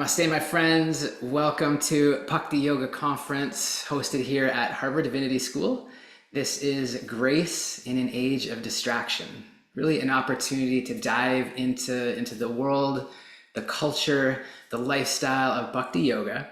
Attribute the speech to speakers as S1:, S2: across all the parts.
S1: Namaste, my friends. Welcome to Bhakti Yoga Conference hosted here at Harvard Divinity School. This is Grace in an Age of Distraction. Really an opportunity to dive into the world, the culture, the lifestyle of Bhakti Yoga.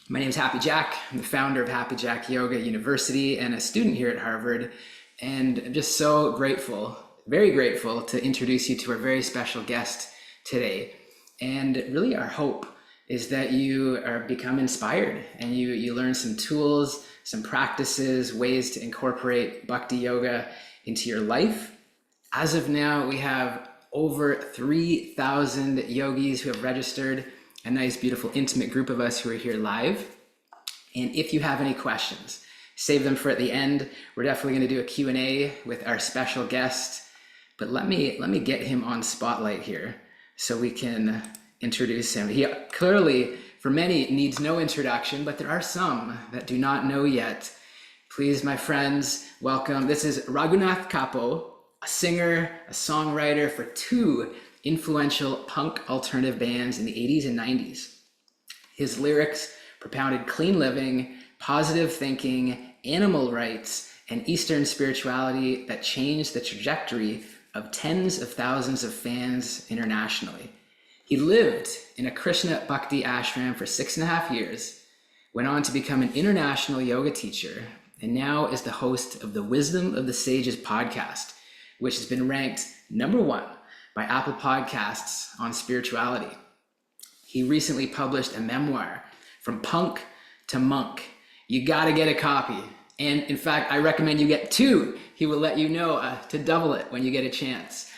S1: My name is Happy Jack. I'm the founder of Happy Jack Yoga University and a student here at Harvard. And I'm just so grateful, very grateful to introduce you to our very special guest today. And really our hope is that you become inspired and you learn some tools, some practices, ways to incorporate Bhakti Yoga into your life. As of now, we have over 3,000 yogis who have registered, a nice, beautiful, intimate group of us who are here live. And if you have any questions, save them for at the end. We're definitely going to do a Q&A with our special guest, but let me get him on spotlight here so we can introduce him. He clearly, for many, needs no introduction, but there are some that do not know yet. Please, my friends, welcome. This is Raghunath Cappo, a singer, a songwriter for two influential punk alternative bands in the 80s and 90s. His lyrics propounded clean living, positive thinking, animal rights, and Eastern spirituality that changed the trajectory of tens of thousands of fans internationally. He lived in a Krishna Bhakti ashram for 6.5 years, went on to become an international yoga teacher, and now is the host of the Wisdom of the Sages podcast, which has been ranked #1 by Apple Podcasts on spirituality. He recently published a memoir, From Punk to Monk. You gotta get a copy. And in fact, I recommend you get 2. He will let you know to double it when you get a chance.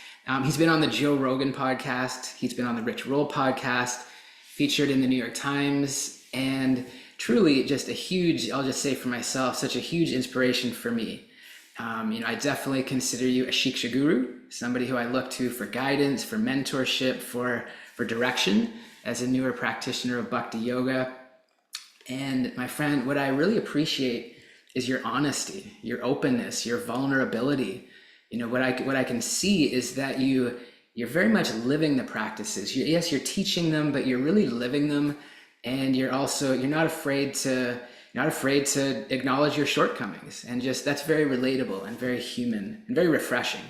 S1: He's been on the Joe Rogan podcast. He's been on the Rich Roll podcast, featured in the New York Times, and truly just a huge, I'll just say for myself, such a huge inspiration for me. I definitely consider you a Shiksha guru, somebody who I look to for guidance, for mentorship, for direction as a newer practitioner of Bhakti Yoga. And my friend, what I really appreciate is your honesty, your openness, your vulnerability. What I can see is that you're very much living the practices. Yes, you're teaching them, but you're really living them, and you're not afraid to acknowledge your shortcomings, and just that's very relatable and very human and very refreshing.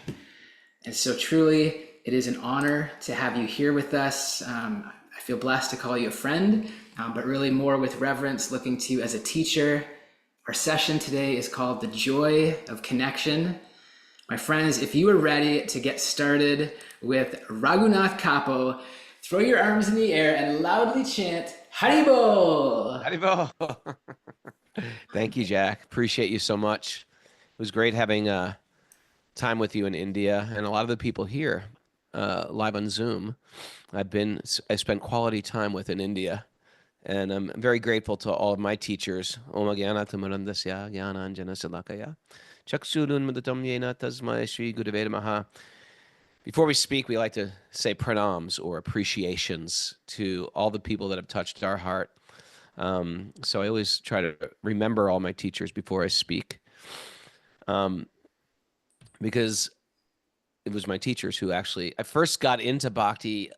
S1: And so truly, it is an honor to have you here with us. I feel blessed to call you a friend, but really more with reverence, looking to you as a teacher. Our session today is called The Joy of Connection. My friends, if you are ready to get started with Raghunath Cappo, throw your arms in the air and loudly chant, Haribol!
S2: Haribol! Thank you, Jack. Appreciate you so much. It was great having time with you in India and a lot of the people here live on Zoom. I spent quality time with in India. And I'm very grateful to all of my teachers. Om Gyana Tamarandasya Gyana Anjana Salakaya. Chakshurun Madatam Yena Tasmai Shri Gurave Namaha. Before we speak, we like to say pranams or appreciations to all the people that have touched our heart. So I always try to remember all my teachers before I speak. Because it was my teachers who I first got into Bhakti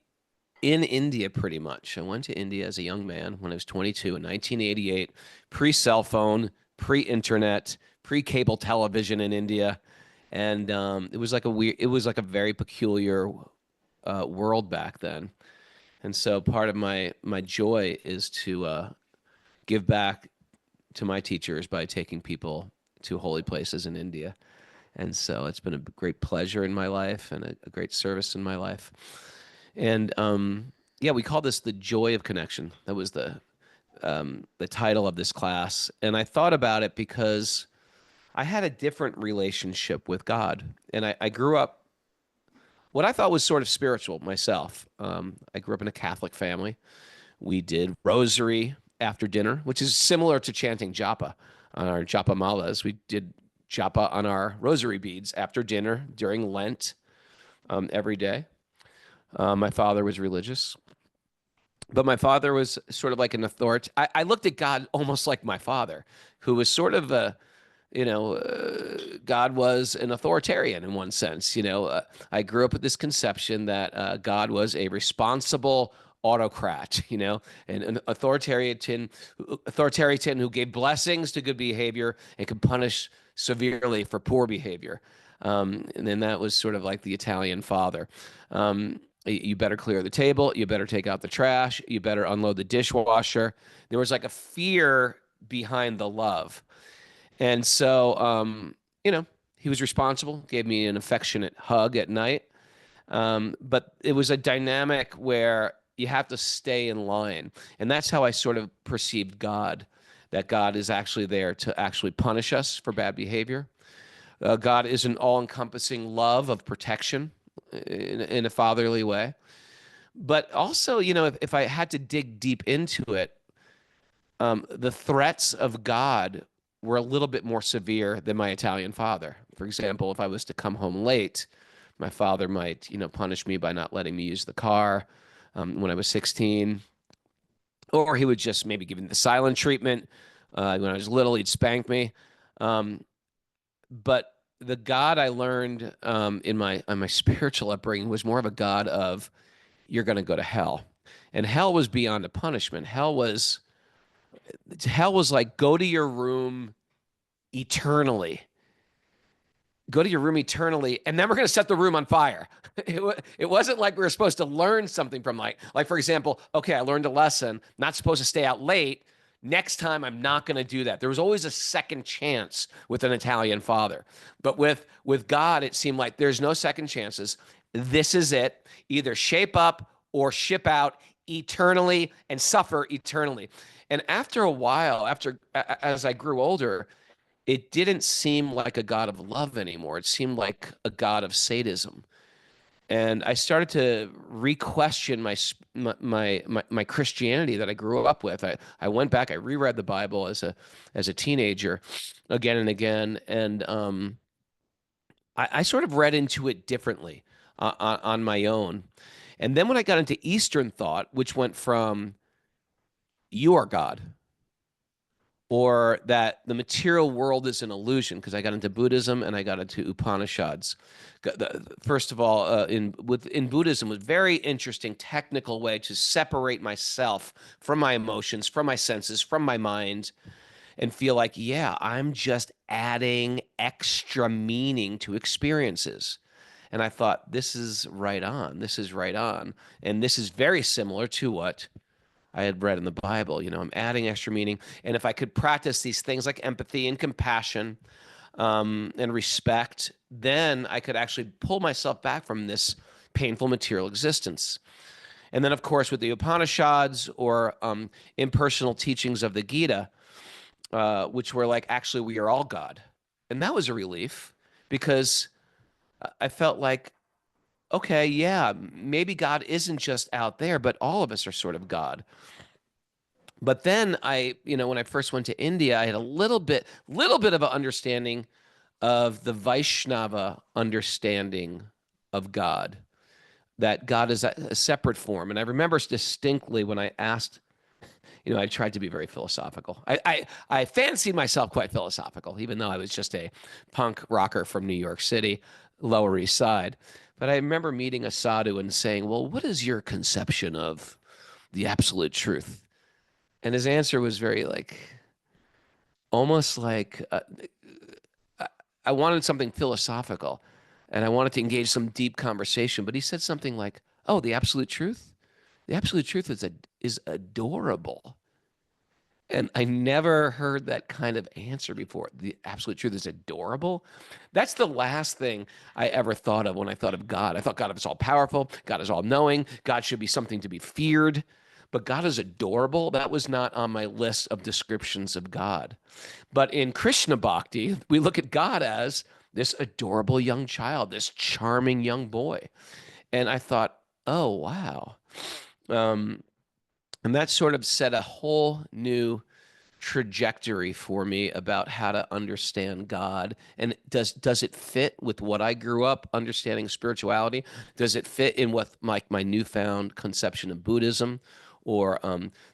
S2: in India, pretty much. I went to India as a young man when I was 22 in 1988, pre-cell phone, pre-internet, pre-cable television in India. And it was like a very peculiar world back then. And so part of my joy is to give back to my teachers by taking people to holy places in India. And so it's been a great pleasure in my life and a great service in my life. And we call this The Joy of Connection. That was the title of this class. And I thought about it because I had a different relationship with God. And I grew up what I thought was sort of spiritual myself. I grew up in a Catholic family. We did rosary after dinner, which is similar to chanting japa on our japa malas. We did japa on our rosary beads after dinner during Lent every day. My father was religious, but my father was sort of like an authority. I looked at God almost like my father, who was sort of God was an authoritarian in one sense. I grew up with this conception that God was a responsible, autocrat, and an authoritarian who gave blessings to good behavior and could punish severely for poor behavior. And then that was sort of like the Italian father. You better clear the table. You better take out the trash. You better unload the dishwasher. There was like a fear behind the love. And so, he was responsible, gave me an affectionate hug at night. But it was a dynamic where you have to stay in line. And that's how I sort of perceived God, that God is actually there to actually punish us for bad behavior. God is an all encompassing love of protection in a fatherly way. But also, if I had to dig deep into it, the threats of God were a little bit more severe than my Italian father. For example, if I was to come home late, my father might, punish me by not letting me use the car when I was 16, or he would just maybe give me the silent treatment. When I was little, he'd spank me. Um, but the God I learned in my spiritual upbringing was more of a God of you're going to go to hell, and hell was beyond a punishment. Hell was like go to your room eternally. Go to your room eternally, and then we're going to set the room on fire. It wasn't like we were supposed to learn something from like for example, okay, I learned a lesson, not supposed to stay out late. Next time, I'm not going to do that. There was always a second chance with an Italian father. But with God, it seemed like there's no second chances. This is it. Either shape up or ship out eternally and suffer eternally. And after a while, as I grew older, it didn't seem like a God of love anymore. It seemed like a God of sadism. And I started to re-question my Christianity that I grew up with. I went back, I reread the Bible as a teenager again and again, and I sort of read into it differently on my own. And then when I got into Eastern thought, which went from you are God, or that the material world is an illusion, because I got into Buddhism and I got into Upanishads. First of all, in Buddhism, was a very interesting technical way to separate myself from my emotions, from my senses, from my mind, and feel like, yeah, I'm just adding extra meaning to experiences. And I thought, this is right on. This is right on. And this is very similar to what I had read in the Bible. I'm adding extra meaning. And if I could practice these things like empathy and compassion and respect, then I could actually pull myself back from this painful material existence. And then, of course, with the Upanishads or impersonal teachings of the Gita, which were like, actually, we are all God. And that was a relief because I felt like, okay, yeah, maybe God isn't just out there, but all of us are sort of God. But then when I first went to India, I had a little bit of an understanding of the Vaishnava understanding of God, that God is a separate form. And I remember distinctly when I asked, I tried to be very philosophical. I fancied myself quite philosophical, even though I was just a punk rocker from New York City, Lower East Side. But I remember meeting a sadhu and saying, well, what is your conception of the absolute truth? And his answer was very like, almost like I wanted something philosophical and I wanted to engage some deep conversation. But he said something like, oh, the absolute truth? The absolute truth is adorable. And I never heard that kind of answer before. The absolute truth is adorable. That's the last thing I ever thought of when I thought of God. I thought God is all powerful. God is all knowing. God should be something to be feared. But God is adorable. That was not on my list of descriptions of God. But in Krishna Bhakti, we look at God as this adorable young child, this charming young boy. And I thought, oh, wow. And that sort of set a whole new trajectory for me about how to understand God. And does it fit with what I grew up understanding spirituality? Does it fit in with my newfound conception of Buddhism, or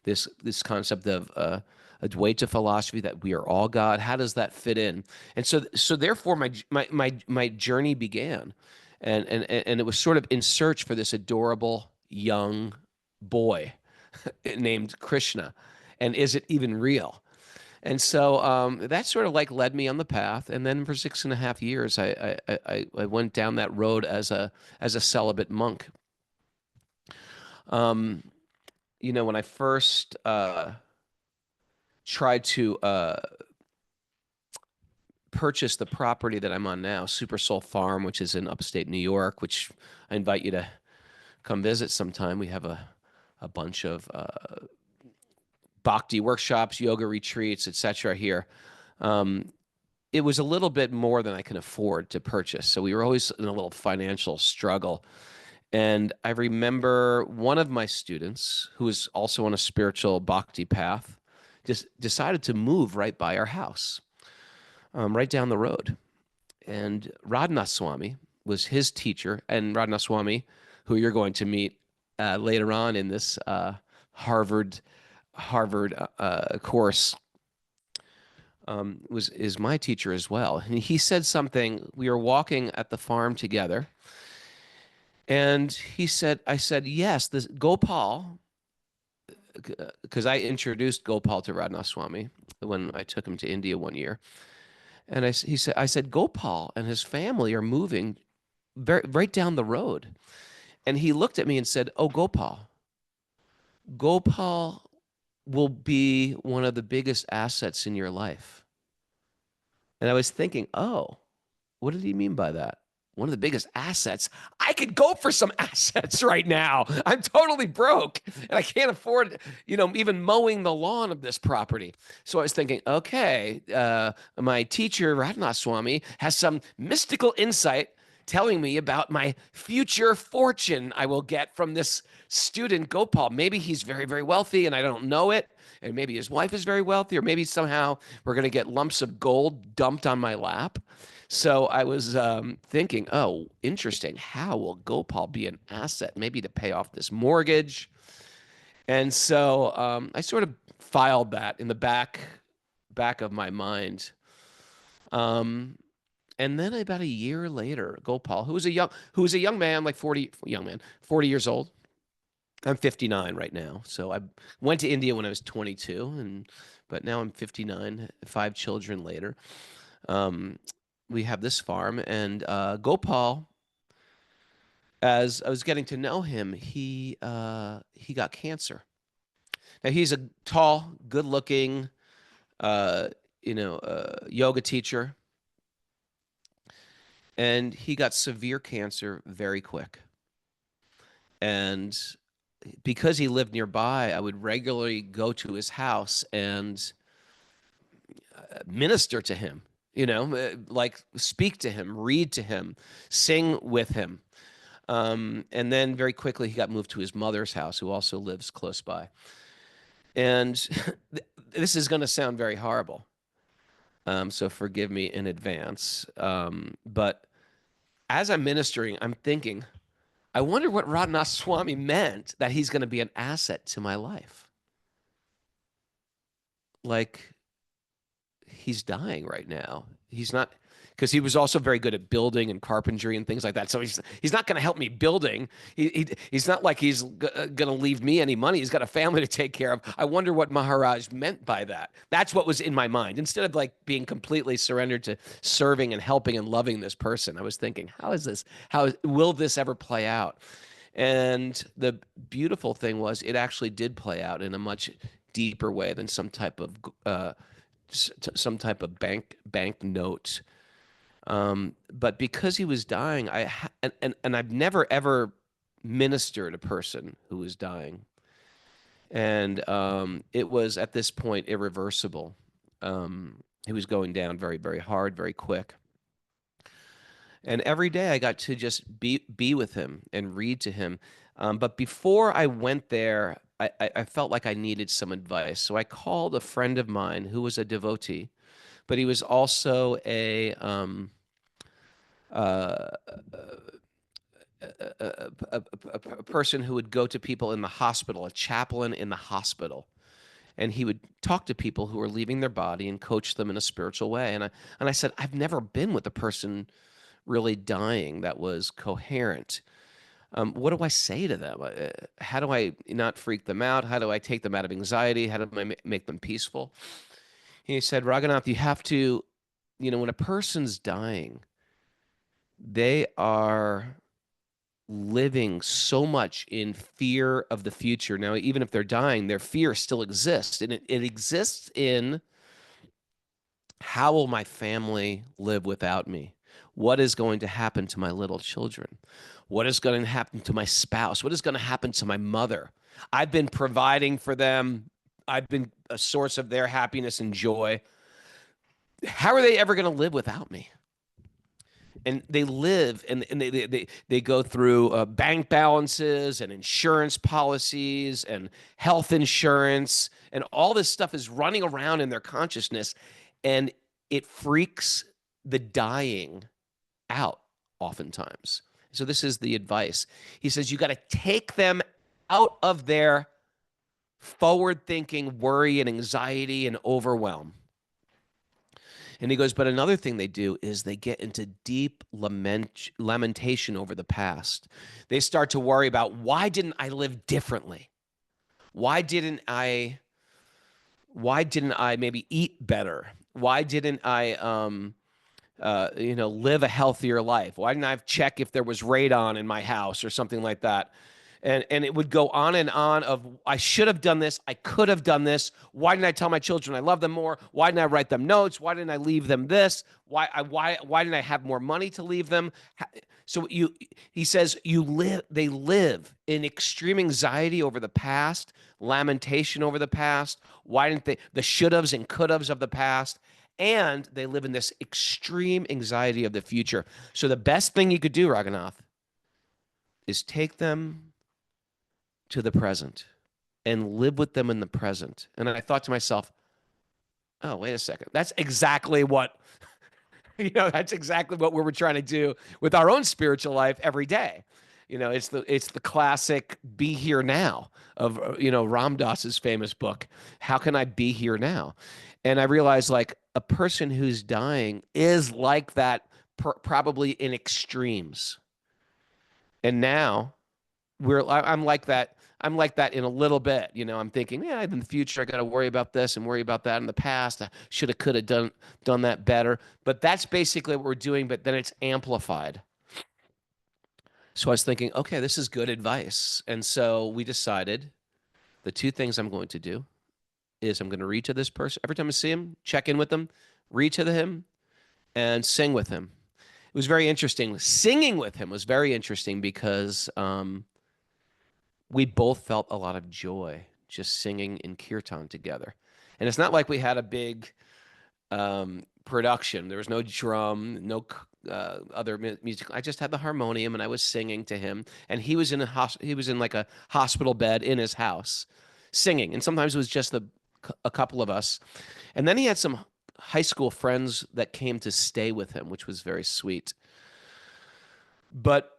S2: this concept of Advaita philosophy that we are all God? How does that fit in? And so therefore my journey began, and it was sort of in search for this adorable young boy named Krishna? And is it even real? And so that sort of like led me on the path. And then for 6.5 years, I went down that road as a celibate monk. Um, when I first tried to purchase the property that I'm on now, Super Soul Farm, which is in upstate New York, which I invite you to come visit sometime. We have a bunch of bhakti workshops, yoga retreats, etc. here. Um, it was a little bit more than I can afford to purchase. So we were always in a little financial struggle. And I remember one of my students, who was also on a spiritual bhakti path, just decided to move right by our house, right down the road. And Radhanath Swami was his teacher. And Radhanath Swami, who you're going to meet later on in this Harvard course, is my teacher as well. And he said something. We were walking at the farm together, and I said, yes, this Gopal, because I introduced Gopal to Radhanath Swami when I took him to India one year. And I said, Gopal and his family are moving right down the road. And he looked at me and said, oh, Gopal will be one of the biggest assets in your life. And I was thinking, oh, what did he mean by that? One of the biggest assets. I could go for some assets right now. I'm totally broke and I can't afford, even mowing the lawn of this property. So I was thinking, okay, my teacher, Radhanath Swami, has some mystical insight telling me about my future fortune I will get from this student, Gopal. Maybe he's very, very wealthy and I don't know it. And maybe his wife is very wealthy, or maybe somehow we're going to get lumps of gold dumped on my lap. So I was thinking, oh, interesting. How will Gopal be an asset? Maybe to pay off this mortgage. And so I sort of filed that in the back of my mind. And then about a year later, Gopal, who was a young man, like 40 years old. I'm 59 right now. So I went to India when I was 22, but now I'm 59, 5 children later. We have this farm, and Gopal, as I was getting to know him, he got cancer. Now he's a tall, good-looking, yoga teacher, and he got severe cancer very quick. And because he lived nearby, I would regularly go to his house and minister to him, like speak to him, read to him, sing with him. And then very quickly he got moved to his mother's house, who also lives close by. And this is going to sound very horrible. So forgive me in advance. But as I'm ministering, I'm thinking, I wonder what Radhanath Swami meant that he's going to be an asset to my life. Like, he's dying right now. He's not, because he was also very good at building and carpentry and things like that. So he's not going to help me building. He's not like he's going to leave me any money. He's got a family to take care of. I wonder what Maharaj meant by that. That's what was in my mind. Instead of like being completely surrendered to serving and helping and loving this person, I was thinking, how will this ever play out? And the beautiful thing was, it actually did play out in a much deeper way than some type of bank note. But because he was dying, and I've never ever ministered a person who was dying, and it was at this point irreversible. He was going down very, very hard, very quick. And every day I got to just be with him and read to him. But before I went there, I felt like I needed some advice. So I called a friend of mine who was a devotee, but he was also uh, a person who would go to people in the hospital, a chaplain in the hospital. And he would talk to people who were leaving their body and coach them in a spiritual way. And I said, I've never been with a person really dying that was coherent. What do I say to them? How do I not freak them out? How do I take them out of anxiety? How do I make them peaceful? He said, Raghunath, you have to, when a person's dying, they are living so much in fear of the future. Now, even if they're dying, their fear still exists. And it exists in, how will my family live without me? What is going to happen to my little children? What is going to happen to my spouse? What is going to happen to my mother? I've been providing for them. I've been a source of their happiness and joy. How are they ever going to live without me? And they live, and they go through bank balances and insurance policies and health insurance, and all this stuff is running around in their consciousness, and it freaks the dying out oftentimes. So this is the advice. He says you got to take them out of their forward thinking worry and anxiety and overwhelm. And he goes, but another thing they do is they get into deep lamentation over the past. They start to worry about, why didn't I live differently? Why didn't I maybe eat better? Why didn't I live a healthier life? Why didn't I check if there was radon in my house or something like that? And it would go on and on of, I should have done this. I could have done this. Why didn't I tell my children I love them more? Why didn't I write them notes? Why didn't I leave them this? Why didn't I have more money to leave them? So he says they live in extreme anxiety over the past, lamentation over the past. Why didn't they, the should haves and could haves of the past? And they live in this extreme anxiety of the future. So the best thing you could do, Raghunath, is take them to the present and live with them in the present. And I thought to myself, oh, wait a second. That's exactly what, that's exactly what we were trying to do with our own spiritual life every day. It's the classic be here now of, Ram Dass's famous book, How Can I Be Here Now? And I realized, like, a person who's dying is like that, probably in extremes. And now I'm like that. I'm like that in a little bit. I'm thinking, yeah, in the future I got to worry about this and worry about that. In the past, I should have, could have done that better. But that's basically what we're doing. But then it's amplified. So I was thinking, okay, this is good advice. And so we decided the two things I'm going to do is I'm going to read to this person every time I see him, check in with them, read to him, and sing with him. It was very interesting. Singing with him was very interesting because we both felt a lot of joy just singing in kirtan together. And it's not like we had a big production. There was no drum, no other music. I just had the harmonium, and I was singing to him. And he was in like a hospital bed in his house, singing. And sometimes it was just a couple of us. And then he had some high school friends that came to stay with him, which was very sweet. But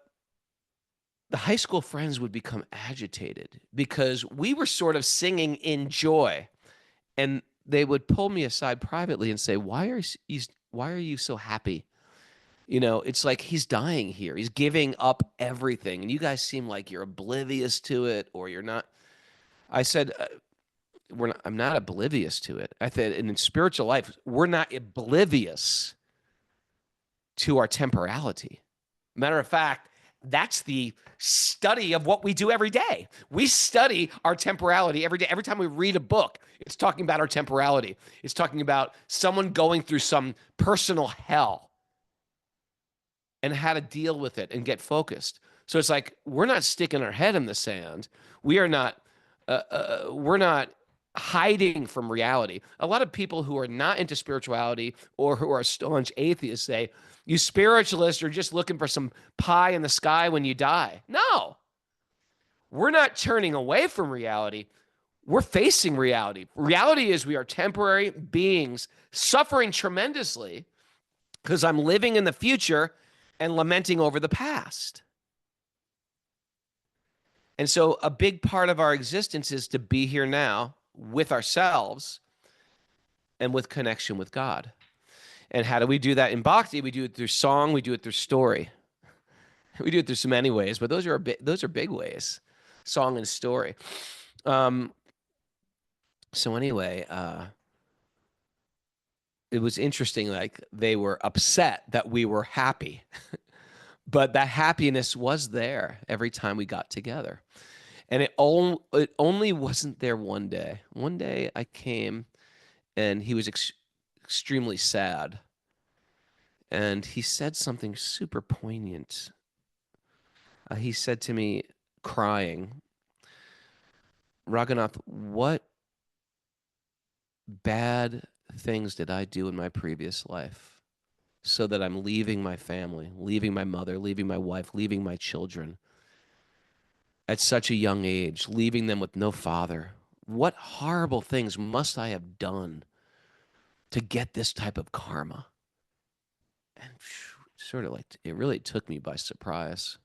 S2: the high school friends would become agitated because we were sort of singing in joy, and they would pull me aside privately and say, why are you so happy? It's like, he's dying here. He's giving up everything. And you guys seem like you're oblivious to it, or you're not. I said, I'm not oblivious to it. I said, in spiritual life, we're not oblivious to our temporality. Matter of fact, that's the study of what we do every day. We study our temporality every day. Every time we read a book, it's talking about our temporality. It's talking about someone going through some personal hell and how to deal with it and get focused. So it's like, we're not sticking our head in the sand. We're not hiding from reality. A lot of people who are not into spirituality or who are staunch atheists say, you spiritualists are just looking for some pie in the sky when you die. No, we're not turning away from reality. We're facing reality. Reality is we are temporary beings suffering tremendously because I'm living in the future and lamenting over the past. And so a big part of our existence is to be here now with ourselves and with connection with God. And how do we do that in Bhakti? We do it through song, we do it through story. We do it through so many ways, but those are big ways. Song and story. Um, so anyway, it was interesting. Like they were upset that we were happy, but that happiness was there every time we got together. And it only wasn't there one day. One day I came and he was extremely sad. And he said something super poignant. He said to me, crying, Raghunath, what bad things did I do in my previous life so that I'm leaving my family, leaving my mother, leaving my wife, leaving my children at such a young age, leaving them with no father? What horrible things must I have done to get this type of karma? And sort of like it really took me by surprise.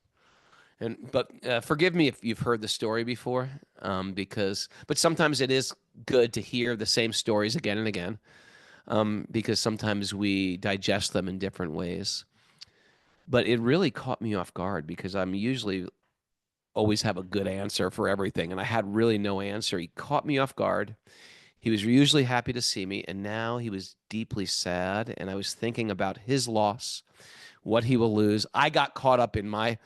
S2: But forgive me if you've heard the story before, but sometimes it is good to hear the same stories again and again, because sometimes we digest them in different ways. But it really caught me off guard because I'm usually always have a good answer for everything, and I had really no answer. He caught me off guard. He was usually happy to see me, and now he was deeply sad, and I was thinking about his loss, what he will lose. I got caught up in my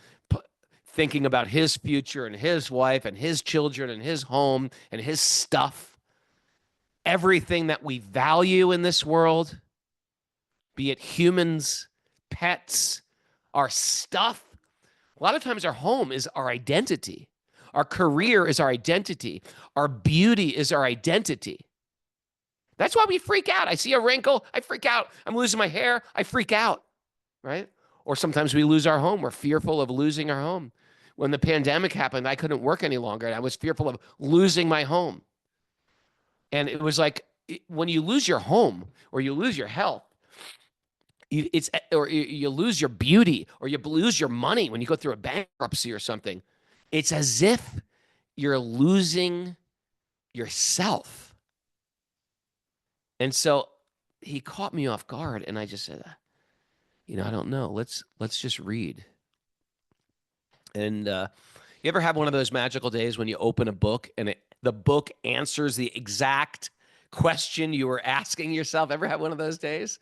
S2: thinking about his future and his wife and his children and his home and his stuff. Everything that we value in this world, be it humans, pets, our stuff. A lot of times our home is our identity. Our career is our identity. Our beauty is our identity. That's why we freak out. I see a wrinkle, I freak out. I'm losing my hair, I freak out, right? Or sometimes we lose our home. We're fearful of losing our home. When the pandemic happened, I couldn't work any longer, and I was fearful of losing my home. And it was like when you lose your home or you lose your health, you lose your beauty or you lose your money when you go through a bankruptcy or something. It's as if you're losing yourself. And so he caught me off guard, and I just said, I don't know. Let's just read. And you ever have one of those magical days when you open a book and the book answers the exact question you were asking yourself? Ever have one of those days?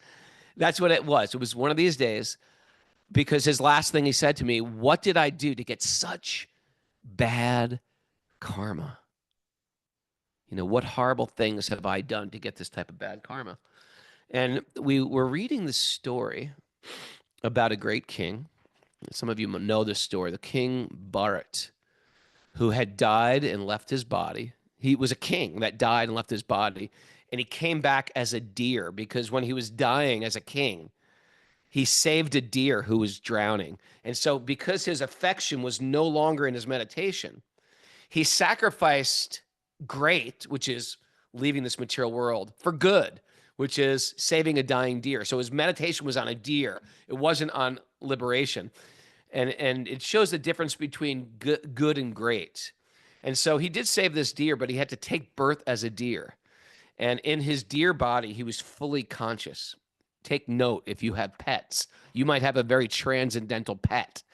S2: That's what it was. It was one of these days because his last thing he said to me, what did I do to get such bad karma? What horrible things have I done to get this type of bad karma? And we were reading this story about a great king. Some of you know this story, the King Bharat, who had died and left his body. He was a king that died and left his body, and he came back as a deer because when he was dying as a king, he saved a deer who was drowning. And so because his affection was no longer in his meditation, he sacrificed great, which is leaving this material world, for good, which is saving a dying deer. So his meditation was on a deer. It wasn't on liberation. And it shows the difference between good and great. And so he did save this deer, but he had to take birth as a deer. And in his deer body, he was fully conscious. Take note, if you have pets, you might have a very transcendental pet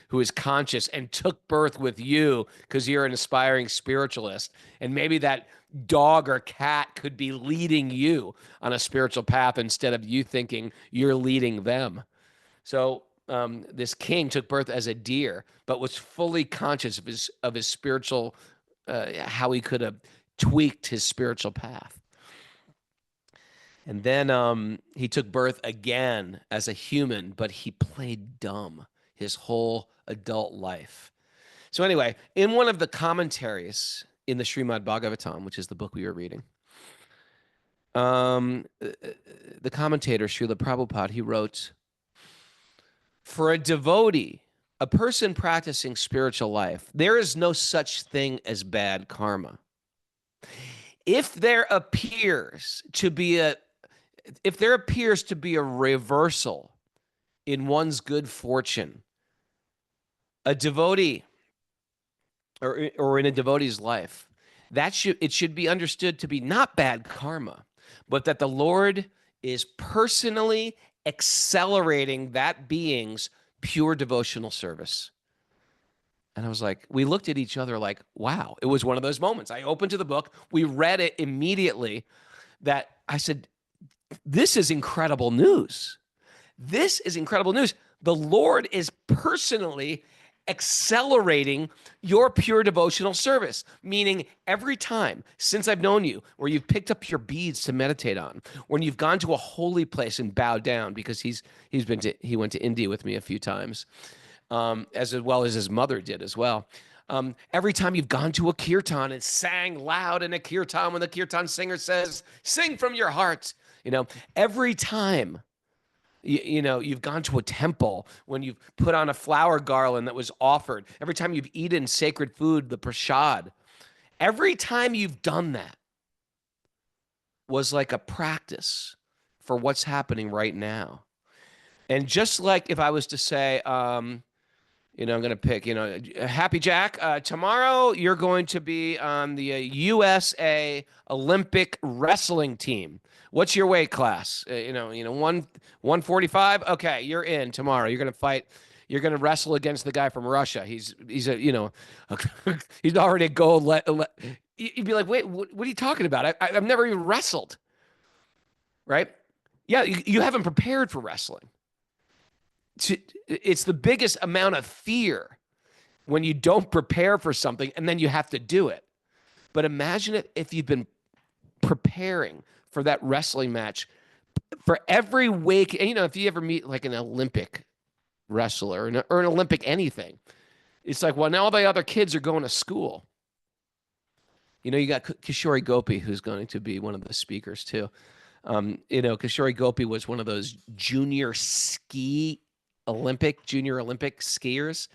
S2: who is conscious and took birth with you because you're an aspiring spiritualist. And maybe that dog or cat could be leading you on a spiritual path instead of you thinking you're leading them. So this king took birth as a deer, but was fully conscious of his spiritual, how he could have tweaked his spiritual path. And then he took birth again as a human, but he played dumb his whole adult life. So anyway, in one of the commentaries in the Srimad Bhagavatam, which is the book we were reading, the commentator, Srila Prabhupada, he wrote, for a devotee, a person practicing spiritual life, there is no such thing as bad karma. If there appears to be a reversal in one's good fortune, a devotee or in a devotee's life, it should be understood to be not bad karma, but that the Lord is personally accelerating that being's pure devotional service. And I was like, we looked at each other like, wow, it was one of those moments. I opened to the book, we read it immediately. That I said, this is incredible news. This is incredible news. The Lord is personally accelerating your pure devotional service, meaning every time since I've known you, where you've picked up your beads to meditate on, when you've gone to a holy place and bowed down, because he went to India with me a few times, as well as his mother did as well. Every time you've gone to a kirtan and sang loud in a kirtan when the kirtan singer says, "Sing from your heart," every time you've gone to a temple, when you've put on a flower garland that was offered, every time you've eaten sacred food, the prasad, every time you've done that was like a practice for what's happening right now. And just like if I was to say, I'm going to pick, Happy Jack, tomorrow you're going to be on the USA Olympic wrestling team. What's your weight class? 145. Okay, you're in tomorrow. You're going to fight. You're going to wrestle against the guy from Russia. He's he's already a gold. You'd be like, wait, what are you talking about? I've never even wrestled. Right? Yeah, you haven't prepared for wrestling. It's the biggest amount of fear when you don't prepare for something and then you have to do it. But imagine it if you've been preparing for that wrestling match for every week. And, if you ever meet like an Olympic wrestler or an Olympic anything, it's like, well, now all the other kids are going to school. You got Kishore Gopi, who's going to be one of the speakers too. Kishore Gopi was one of those junior Olympic skiers.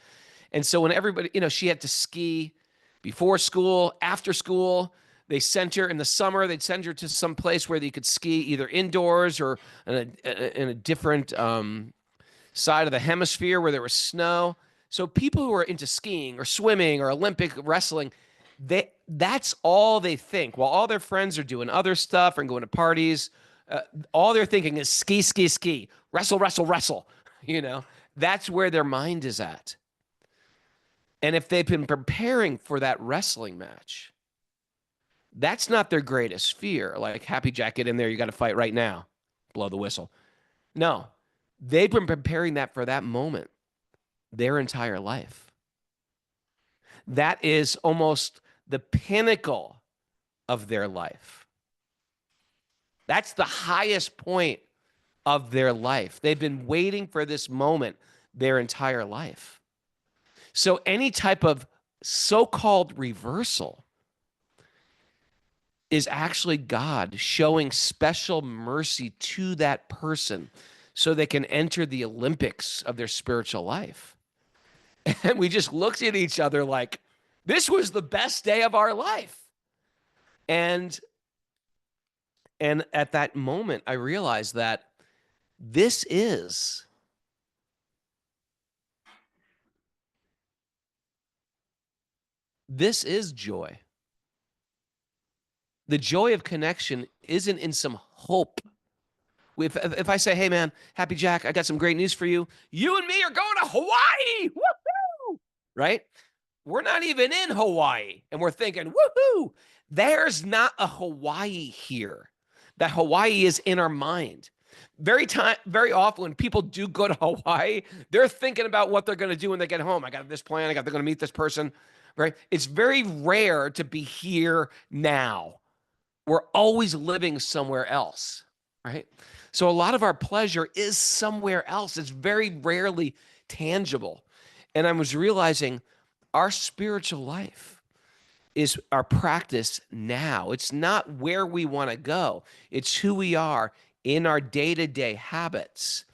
S2: And so when everybody, she had to ski before school, after school. They sent her in the summer. They'd send her to some place where you could ski either indoors or in a different side of the hemisphere where there was snow. So people who are into skiing or swimming or Olympic wrestling, that's all they think. While all their friends are doing other stuff and going to parties, all they're thinking is ski, ski, ski, wrestle, wrestle, wrestle. That's where their mind is at. And if they've been preparing for that wrestling match, that's not their greatest fear. Like, Happy Jack, get in there. You got to fight right now. Blow the whistle. No, they've been preparing that for that moment their entire life. That is almost the pinnacle of their life. That's the highest point of their life. They've been waiting for this moment their entire life. So any type of so-called reversal is actually God showing special mercy to that person so they can enter the Olympics of their spiritual life. And we just looked at each other like, this was the best day of our life. And at that moment, I realized that this is joy. The joy of connection isn't in some hope. If I say, hey, man, Happy Jack, I got some great news for you. You and me are going to Hawaii. Woohoo! Right? We're not even in Hawaii. And we're thinking, woohoo! There's not a Hawaii here. That Hawaii is in our mind. Very often when people do go to Hawaii, they're thinking about what they're going to do when they get home. I got this plan. They're going to meet this person, right? It's very rare to be here now. We're always living somewhere else, right? So a lot of our pleasure is somewhere else. It's very rarely tangible. And I was realizing our spiritual life is our practice now. It's not where we want to go. It's who we are in our day-to-day habits.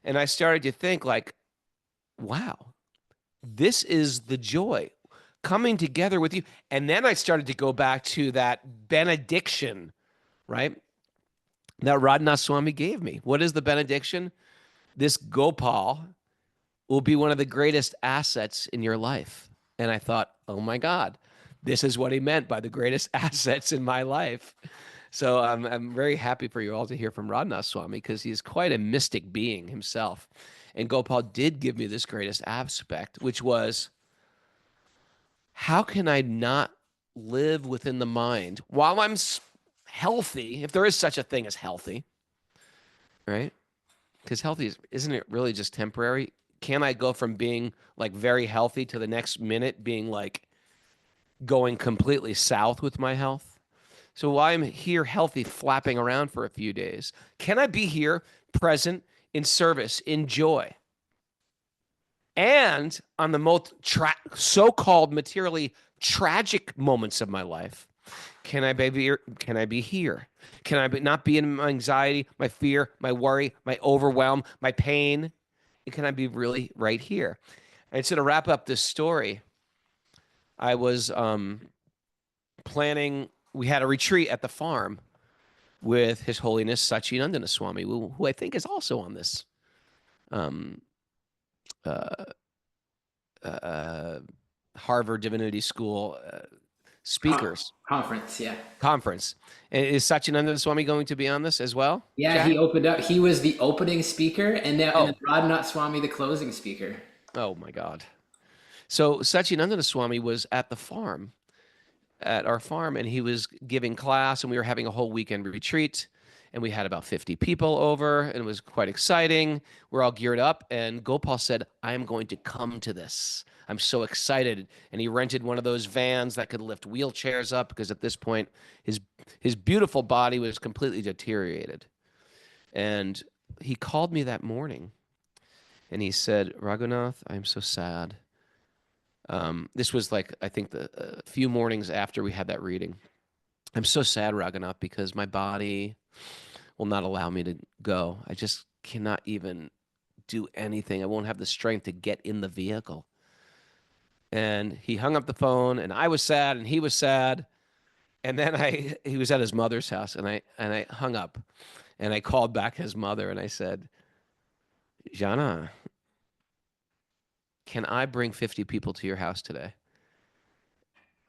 S2: And I started to think like, wow, this is the joy coming together with you. And then I started to go back to that benediction, right? That Raghunath Swami gave me. What is the benediction? This Gopal will be one of the greatest assets in your life. And I thought, oh my God, this is what he meant by the greatest assets in my life. So I'm very happy for you all to hear from Raghunath Swami because he's quite a mystic being himself. And Gopal did give me this greatest aspect, which was, how can I not live within the mind while I'm healthy, if there is such a thing as healthy, right? Because healthy isn't it really just temporary? Can I go from being like very healthy to the next minute being like going completely south with my health? So while I'm here healthy, flapping around for a few days, can I be here present in service, in joy? And on the most so-called materially tragic moments of my life, can I be here? Can I be here? Can I not be in my anxiety, my fear, my worry, my overwhelm, my pain? And can I be really right here? And so to wrap up this story, I was planning. We had a retreat at the farm with His Holiness Satchidananda Swami, who I think is also on this um, uh, uh, Harvard Divinity School speakers
S1: Conference, yeah.
S2: conference. And is Satchidananda Swami going to be on this as well,
S1: Yeah, he
S2: Jack?
S1: opened up. He was the opening speaker, and then
S2: Oh,
S1: Raghunath Swami, the closing speaker.
S2: oh my God. So Satchidananda Swami was at the farm, at our farm, and he was giving class, and we were having a whole weekend retreat. And we had about 50 people over, and it was quite exciting. We're all geared up, and Gopal said, I'm going to come to this. I'm so excited. And he rented one of those vans that could lift wheelchairs up because at this point, his his beautiful body was completely deteriorated. And he called me that morning, and he said, Raghunath, I'm so sad. This was like, I think, the few mornings after we had that reading. I'm so sad, Raghunath, because my body will not allow me to go. I just cannot even do anything. I won't have the strength to get in the vehicle. And he hung up the phone, and I was sad, and he was sad. And then he was at his mother's house, and I hung up, and I called back his mother, and I said, Jana, can I bring 50 people to your house today?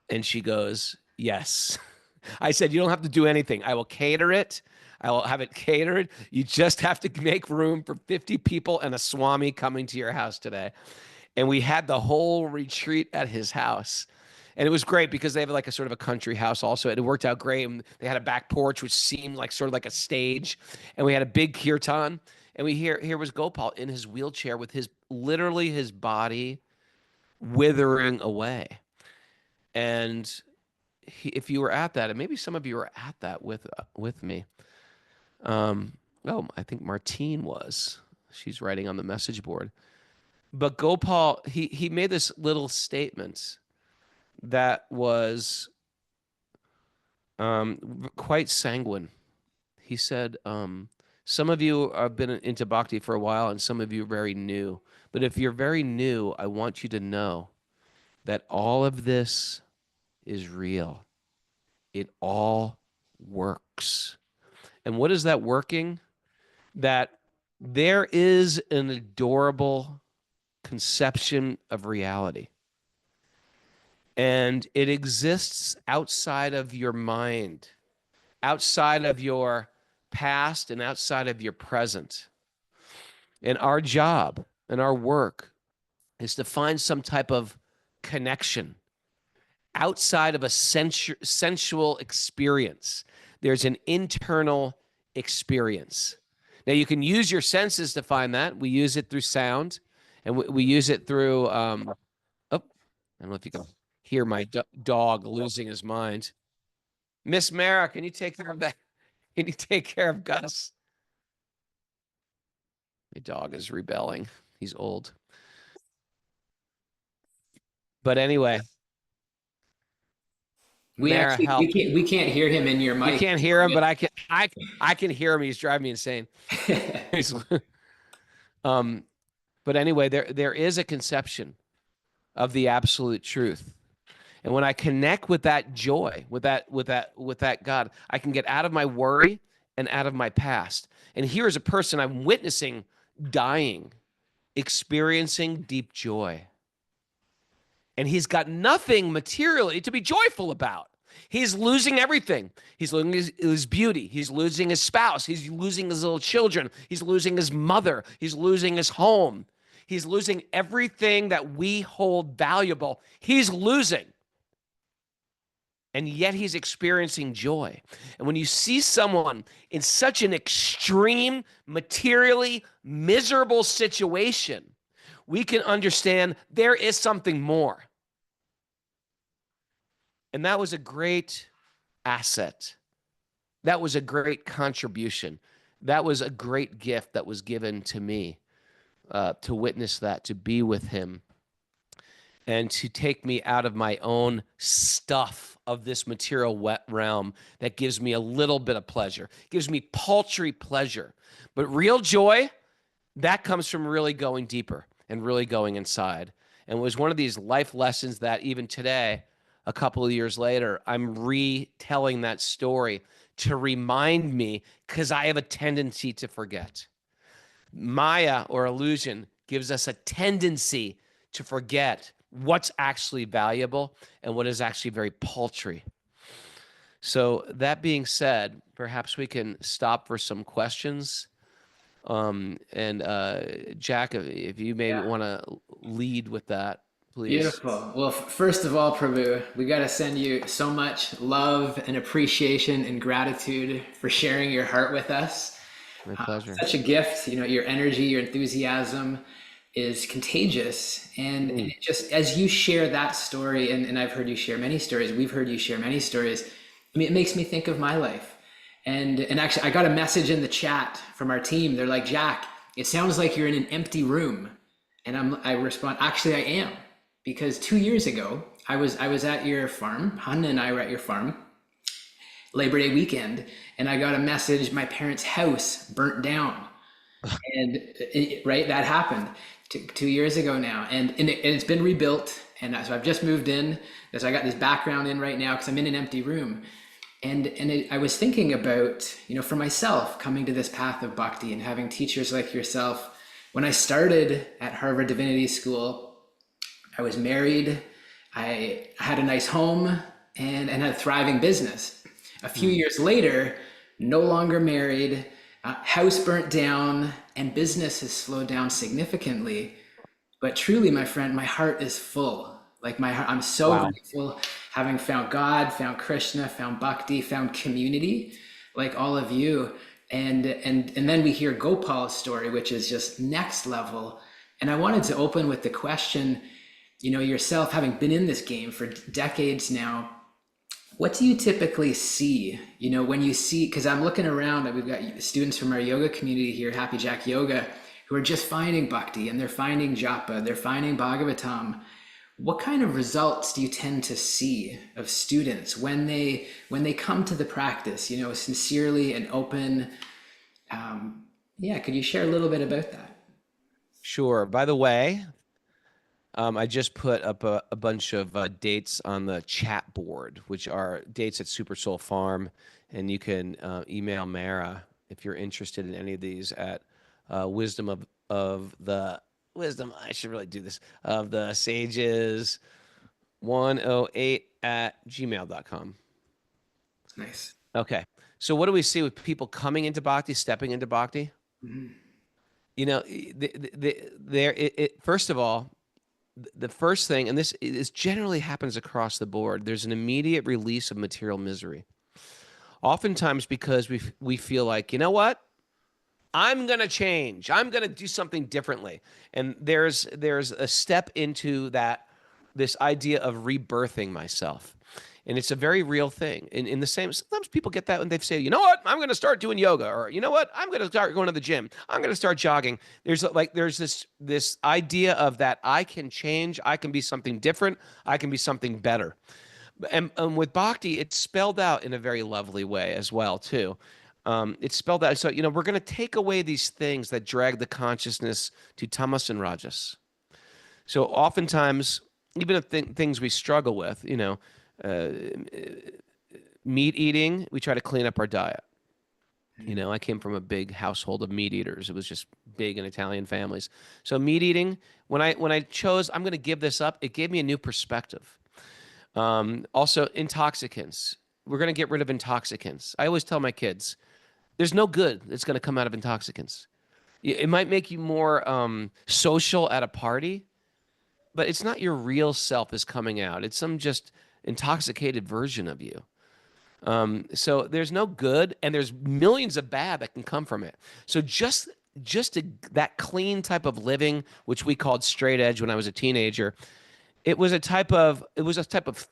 S2: And she goes, yes. I said, you don't have to do anything. I will cater it. I will have it catered. You just have to make room for 50 people and a Swami coming to your house today. And we had the whole retreat at his house. And it was great because they have like a sort of a country house also. It worked out great. And they had a back porch, which seemed like sort of like a stage. And we had a big kirtan. And here was Gopal in his wheelchair with his literally his body withering away. And if you were at that, and maybe some of you were at that with me. Oh, I think Martine was. She's writing on the message board. But Gopal, he made this little statement that was quite sanguine. He said, some of you have been into bhakti for a while, and some of you are very new. But if you're very new, I want you to know that all of this is real. It all works. And what is that working? That there is an adorable conception of reality. And it exists outside of your mind, outside of your past, and outside of your present. And our job and our work is to find some type of connection outside of a sensual experience. There's an internal experience. Now, you can use your senses to find that. We use it through sound, and we use it through, oh, I don't know if you can hear my dog losing his mind. Miss Mara, can you take care of that? Can you take care of Gus? My dog is rebelling. He's old. But anyway, Mara, help.
S1: We can't hear him in your
S2: You
S1: mic.
S2: can't hear him, but I can hear him. He's driving me insane. um, but anyway, there is a conception of the absolute truth. And when I connect with that joy, with that God, I can get out of my worry and out of my past. And here's a person I'm witnessing dying, experiencing deep joy. And he's got nothing materially to be joyful about. He's losing everything. He's losing his beauty. He's losing his spouse. He's losing his little children. He's losing his mother. He's losing his home. He's losing everything that we hold valuable. He's losing. And yet he's experiencing joy. And when you see someone in such an extreme, materially miserable situation, we can understand there is something more. And that was a great asset. That was a great contribution. That was a great gift that was given to me, to witness that, to be with him, and to take me out of my own stuff of this material wet realm that gives me a little bit of pleasure, gives me paltry pleasure. But real joy, that comes from really going deeper and really going inside. And it was one of these life lessons that even today, a couple of years later, I'm retelling that story to remind me, because I have a tendency to forget. Maya, or illusion, gives us a tendency to forget what's actually valuable and what is actually very paltry. So that being said, perhaps we can stop for some questions. And Jack, if you maybe
S1: Yeah.
S2: want to lead with that, please.
S1: Beautiful. Well, first of all, Prabhu, we got to send you so much love and appreciation and gratitude for sharing your heart with us.
S2: My pleasure.
S1: Such a gift. Your energy, your enthusiasm is contagious. And
S2: Mm.
S1: it just, as you share that story, and I've heard you share many stories, we've heard you share many stories. I mean, it makes me think of my life. And actually, I got a message in the chat from our team. They're like, Jack, it sounds like you're in an empty room. And I respond, actually, I am. Because 2 years ago, I was at your farm. Hanna and I were at your farm, Labor Day weekend, and I got a message, my parents' house burnt down. And right, that happened 2 years ago now, and it's been rebuilt. And so I've just moved in, so I got this background in right now because I'm in an empty room. And I was thinking about, for myself, coming to this path of bhakti and having teachers like yourself. When I started at Harvard Divinity School, I was married, I had a nice home, and had a thriving business. A few years later, no longer married, house burnt down, and business has slowed down significantly. But truly, my friend, my heart is full. Like my heart, I'm so
S2: Wow.
S1: grateful, having found God, found Krishna, found bhakti, found community, like all of you. And then we hear Gopal's story, which is just next level. And I wanted to open with the question, yourself having been in this game for decades now, what do you typically see, when you see, because I'm looking around and we've got students from our yoga community here, Happy Jack Yoga, who are just finding bhakti and they're finding japa, they're finding Bhagavatam. What kind of results do you tend to see of students when they come to the practice, sincerely and open? Yeah, could you share a little bit about that?
S2: Sure. By the way, I just put up a bunch of dates on the chat board, which are dates at Super Soul Farm, and you can email Mara if you're interested in any of these at wisdom of the wisdom. I should really do this, of the sages 108 at gmail.com.
S1: Nice.
S2: Okay. So what do we see with people coming into bhakti, stepping into bhakti?
S1: Mhm.
S2: First of all, the first thing, and this generally happens across the board, there's an immediate release of material misery. Oftentimes because we feel like, you know what? I'm gonna change. I'm gonna do something differently. And there's a step into that, this idea of rebirthing myself. And it's a very real thing. In the same, sometimes people get that when they say, you know what, I'm gonna start doing yoga, or you know what, I'm gonna start going to the gym. I'm gonna start jogging. There's this idea of that I can change, I can be something different, I can be something better. And with bhakti, it's spelled out in a very lovely way as well, too. It's spelled out. So, we're going to take away these things that drag the consciousness to tamas and rajas. So oftentimes, even the things we struggle with, uh, meat eating, we try to clean up our diet. I came from a big household of meat eaters. It was just big in Italian families. So meat eating, when I chose, I'm going to give this up, it gave me a new perspective. Also, intoxicants. We're going to get rid of intoxicants. I always tell my kids, there's no good that's going to come out of intoxicants. It might make you more social at a party, but it's not your real self is coming out. It's some just intoxicated version of you. So there's no good, and there's millions of bad that can come from it. So that clean type of living, which we called straight edge when I was a teenager, it was a type of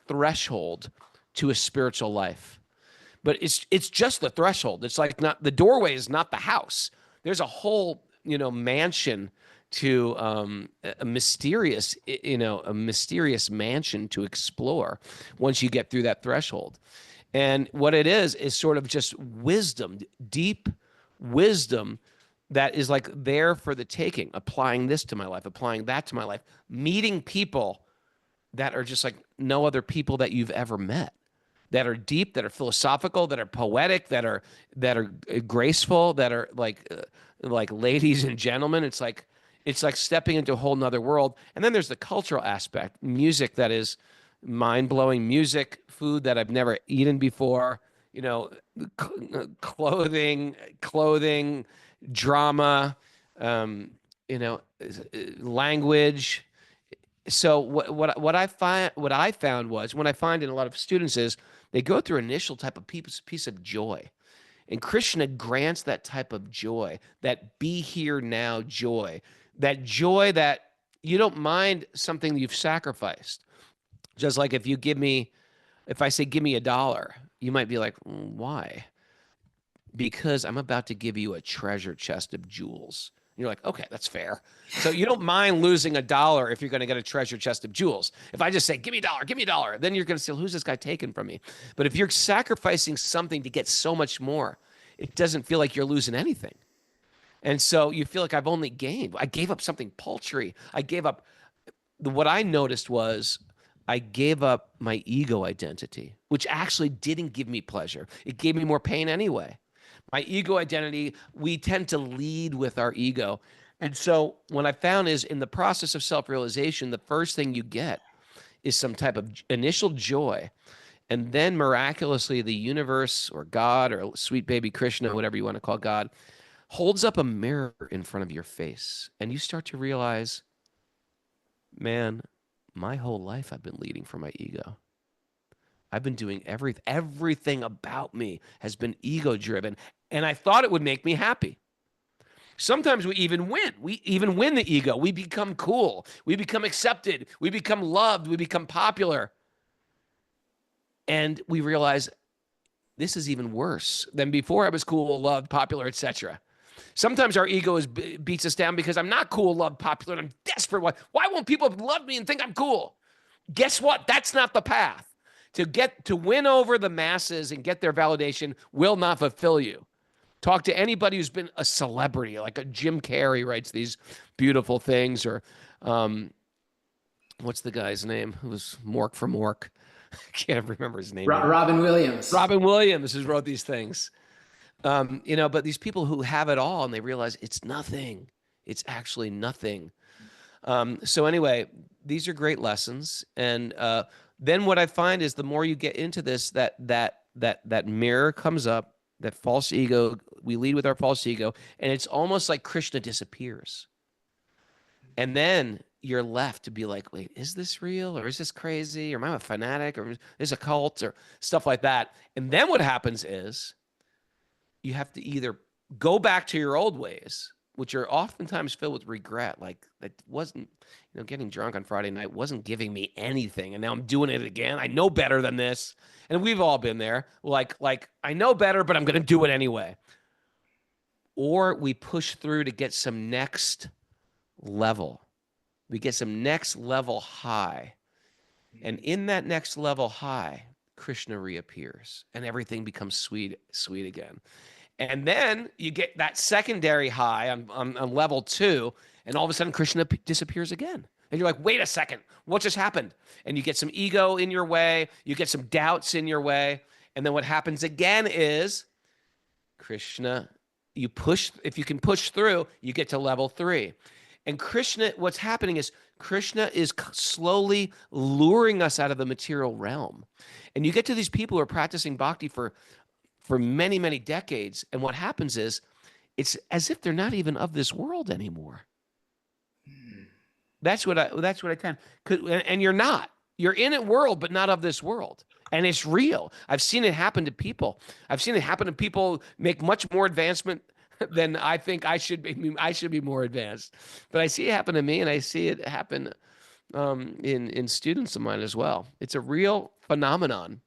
S2: threshold to a spiritual life. But it's just the threshold. It's like not the doorway is not the house. There's a whole mansion to a mysterious mansion to explore once you get through that threshold. And what it is sort of just wisdom, deep wisdom that is like there for the taking, applying this to my life, applying that to my life, meeting people that are just like no other people that you've ever met, that are deep, that are philosophical, that are poetic, that are graceful, that are like ladies and gentlemen. It's like stepping into a whole nother world. And then there's the cultural aspect, music that is mind-blowing, music, food that I've never eaten before, you know, clothing, drama, um, language. So what I found was, when I find in a lot of students is they go through initial type of piece of joy, and Krishna grants that type of joy, that be here now joy that you don't mind something that you've sacrificed. Just like if I say give me $1, you might be like, why? Because I'm about to give you a treasure chest of jewels. You're like, okay, that's fair. So you don't mind losing $1 if you're going to get a treasure chest of jewels. If I just say, give me a dollar, then you're going to say, who's this guy taking from me? But if you're sacrificing something to get so much more, it doesn't feel like you're losing anything. And so you feel like I've only gained. I gave up something paltry. I gave up. What I noticed was I gave up my ego identity, which actually didn't give me pleasure. It gave me more pain anyway. My ego identity, we tend to lead with our ego. And so what I found is in the process of self-realization, the first thing you get is some type of initial joy. And then miraculously, the universe or God or sweet baby Krishna, whatever you want to call God, holds up a mirror in front of your face. And you start to realize, man, my whole life I've been leading from my ego. I've been doing everything about me has been ego driven, and I thought it would make me happy. Sometimes we even win. We even win the ego. We become cool. We become accepted. We become loved. We become popular. And we realize this is even worse than before I was cool, loved, popular, etc. Sometimes our ego beats us down because I'm not cool, loved, popular, and I'm desperate. Why won't people love me and think I'm cool? Guess what? That's not the path. To win over the masses and get their validation will not fulfill you. Talk to anybody who's been a celebrity, like a Jim Carrey writes these beautiful things, or what's the guy's name? Who was Mork from Mork? I can't remember his name.
S1: Robin Williams.
S2: Robin Williams has wrote these things. But these people who have it all and they realize it's nothing. It's actually nothing. So anyway, these are great lessons. And then what I find is the more you get into this, that mirror comes up, that false ego, we lead with our false ego, and it's almost like Krishna disappears. And then you're left to be like, wait, is this real, or is this crazy, or am I a fanatic, or is this a cult, or stuff like that. And then what happens is you have to either go back to your old ways, which are oftentimes filled with regret. Like, that wasn't, getting drunk on Friday night wasn't giving me anything. And now I'm doing it again. I know better than this. And we've all been there. Like I know better, but I'm going to do it anyway. Or we push through to get some next level. We get some next level high. And in that next level high, Krishna reappears and everything becomes sweet again. And then you get that secondary high on level 2, and all of a sudden Krishna disappears again. And you're like, wait a second, what just happened? And you get some ego in your way, you get some doubts in your way. And then what happens again is Krishna, if you can push through, you get to level 3. And Krishna, what's happening is Krishna is slowly luring us out of the material realm. And you get to these people who are practicing bhakti for many, many decades, and what happens is it's as if they're not even of this world anymore. That's what I tend. And you're not. You're in a world, but not of this world. And it's real. I've seen it happen to people. I've seen it happen to people make much more advancement than I think I should be. I should be more advanced. But I see it happen to me, and I see it happen in students of mine as well. It's a real phenomenon.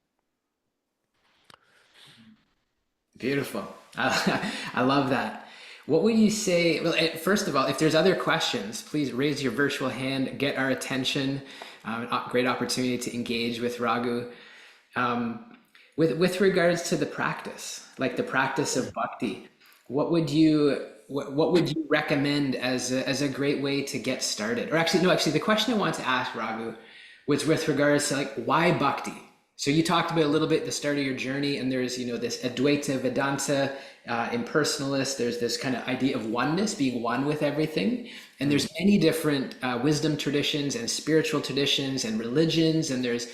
S1: Beautiful. I love that. What would you say? Well, first of all, if there's other questions, please raise your virtual hand, get our attention. Great opportunity to engage with Raghu. With regards to the practice, like the practice of bhakti, what would you recommend as a great way to get started? Or actually, no, actually, the question I wanted to ask Raghu was with regards to like why bhakti. So you talked about a little bit the start of your journey, and there's this Advaita Vedanta impersonalist. There's this kind of idea of oneness, being one with everything, and there's many different wisdom traditions and spiritual traditions and religions, and there's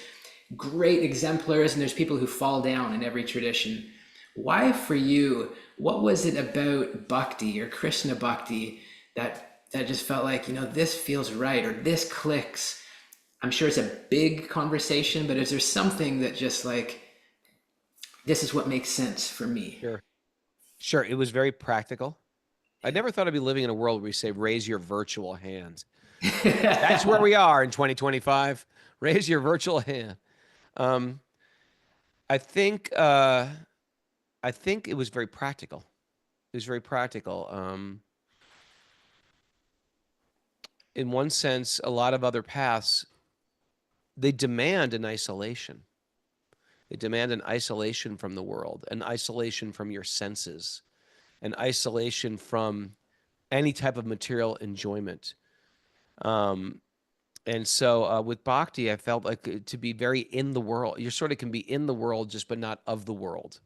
S1: great exemplars, and there's people who fall down in every tradition. Why for you? What was it about bhakti or Krishna bhakti that just felt like this feels right or this clicks? I'm sure it's a big conversation, but is there something that just like, this is what makes sense for me?
S2: Sure. Sure. It was very practical. I never thought I'd be living in a world where we say, raise your virtual hand. That's where we are in 2025. Raise your virtual hand. I think it was very practical. It was very practical. In one sense, a lot of other paths, they demand an isolation. They demand an isolation from the world, an isolation from your senses, an isolation from any type of material enjoyment. And so with bhakti, I felt like to be very in the world. You sort of can be in the world, just but not of the world.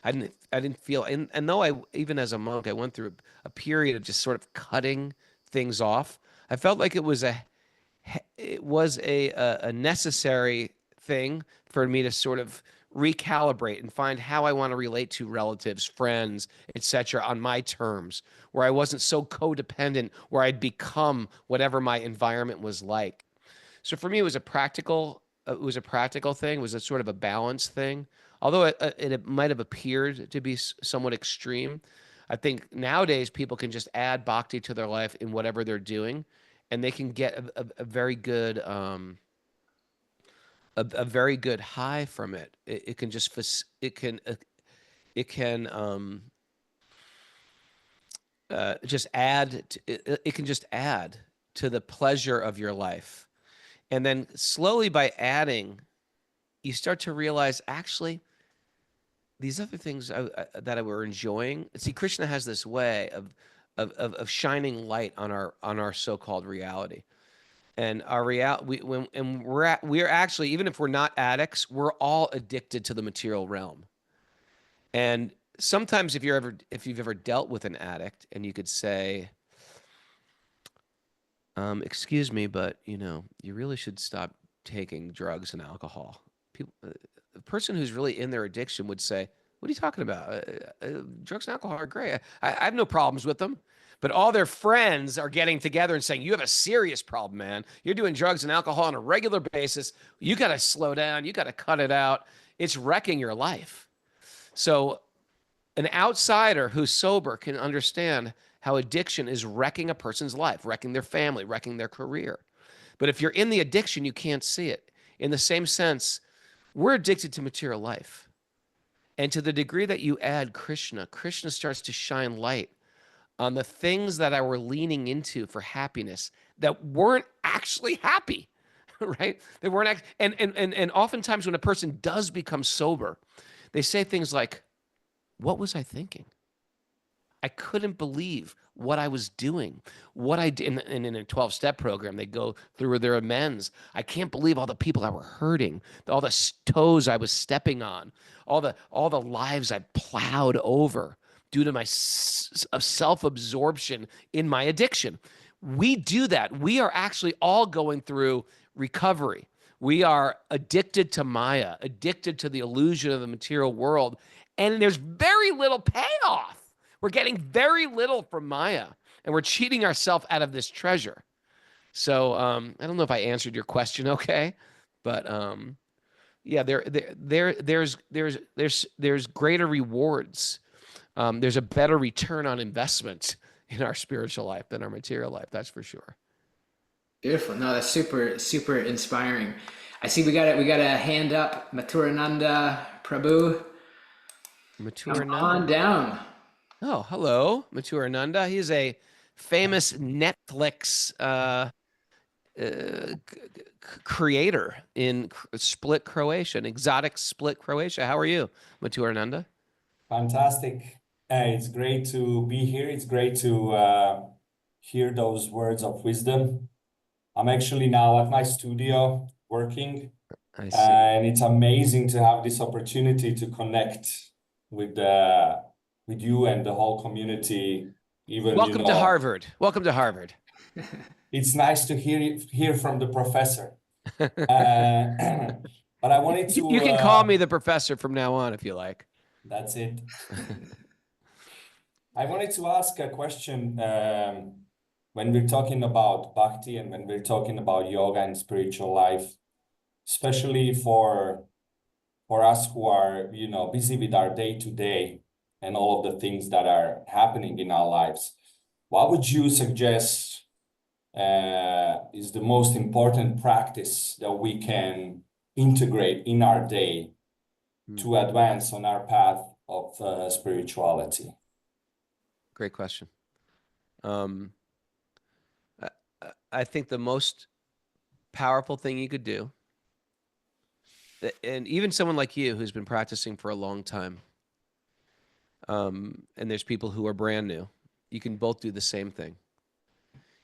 S2: I didn't feel, and though even as a monk, I went through a period of just sort of cutting things off. I felt like it was a necessary thing for me to sort of recalibrate and find how I want to relate to relatives, friends, etc. on my terms, where I wasn't so codependent, where I'd become whatever my environment was like. So for me, it was a practical thing. It was a sort of a balance thing. Although it might have appeared to be somewhat extreme, I think nowadays people can just add bhakti to their life in whatever they're doing, and they can get a very good a very good high from it. It can just it can just it can just add to the pleasure of your life, and then slowly by adding, you start to realize actually these other things that I were enjoying. See, Krishna has this way of shining light on our so-called reality. And our we're actually, even if we're not addicts, we're all addicted to the material realm. And sometimes if you've ever dealt with an addict, and you could say, excuse me, but you really should stop taking drugs and alcohol. A person who's really in their addiction would say, what are you talking about? Drugs and alcohol are great. I have no problems with them. But all their friends are getting together and saying, you have a serious problem, man. You're doing drugs and alcohol on a regular basis. You got to slow down. You got to cut it out. It's wrecking your life. So an outsider who's sober can understand how addiction is wrecking a person's life, wrecking their family, wrecking their career. But if you're in the addiction, you can't see it. In the same sense, we're addicted to material life. And to the degree that you add Krishna, Krishna starts to shine light on the things that I were leaning into for happiness that weren't actually happy, right? They weren't and oftentimes when a person does become sober, they say things like, what was I thinking? I couldn't believe what I was doing, what I did. And in a 12-step program, they go through their amends. I can't believe all the people I were hurting, all the toes I was stepping on, all the lives I plowed over due to my self-absorption in my addiction. We do that. We are actually all going through recovery. We are addicted to Maya, addicted to the illusion of the material world, and there's very little payoff. We're getting very little from Maya, and we're cheating ourselves out of this treasure. So I don't know if I answered your question okay, but yeah, there's greater rewards. There's a better return on investment in our spiritual life than our material life. That's for sure.
S1: Beautiful. No, that's super, super inspiring. I see we got a hand up, Maturananda Prabhu. Come
S2: Maturananda.
S1: on down.
S2: Oh, hello, Maturananda. He's a famous Netflix creator in Split, Croatia, an exotic Split, Croatia. How are you, Maturananda?
S3: Fantastic. It's great to be here. It's great to hear those words of wisdom. I'm actually now at my studio working,
S2: I see.
S3: and it's amazing to have this opportunity to connect with with you and the whole community. Even,
S2: Welcome to Harvard. Welcome to Harvard.
S3: it's nice to hear from the professor. Uh, but I wanted to.
S2: You can call me the professor from now on if you like.
S3: That's it. I wanted to ask a question when we're talking about bhakti and when we're talking about yoga and spiritual life, especially for us who are, busy with our day to day and all of the things that are happening in our lives. What would you suggest is the most important practice that we can integrate in our day to advance on our path of spirituality?
S2: Great question. Um, I, I think the most powerful thing you could do, and even someone like you who's been practicing for a long time, and there's people who are brand new, you can both do the same thing.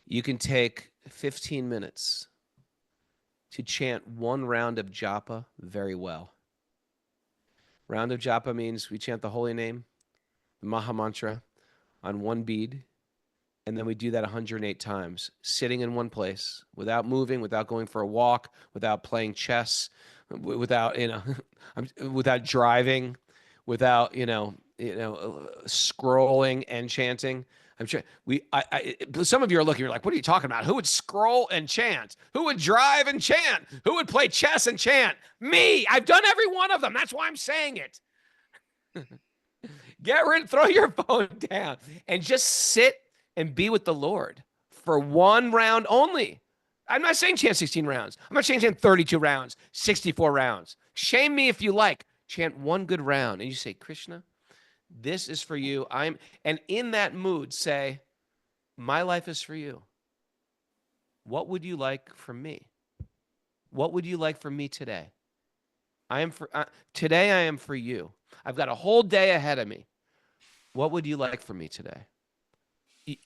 S2: You can take 15 minutes to chant one round of japa very well. Round of japa means we chant the holy name, the Maha Mantra, on one bead, and then we do that 108 times, sitting in one place, without moving, without going for a walk, without playing chess, without without driving, without scrolling and chanting. I'm sure some of you are looking, you're like, what are you talking about? Who would scroll and chant? Who would drive and chant? Who would play chess and chant? Me. I've done every one of them. That's why I'm saying it. Throw your phone down and just sit and be with the Lord for one round only. I'm not saying chant 16 rounds. I'm not saying chant 32 rounds, 64 rounds. Shame me if you like. Chant one good round. And you say, Krishna, this is for you. And in that mood, say, my life is for you. What would you like from me? What would you like from me today? Today I am for you. I've got a whole day ahead of me. What would you like from me today?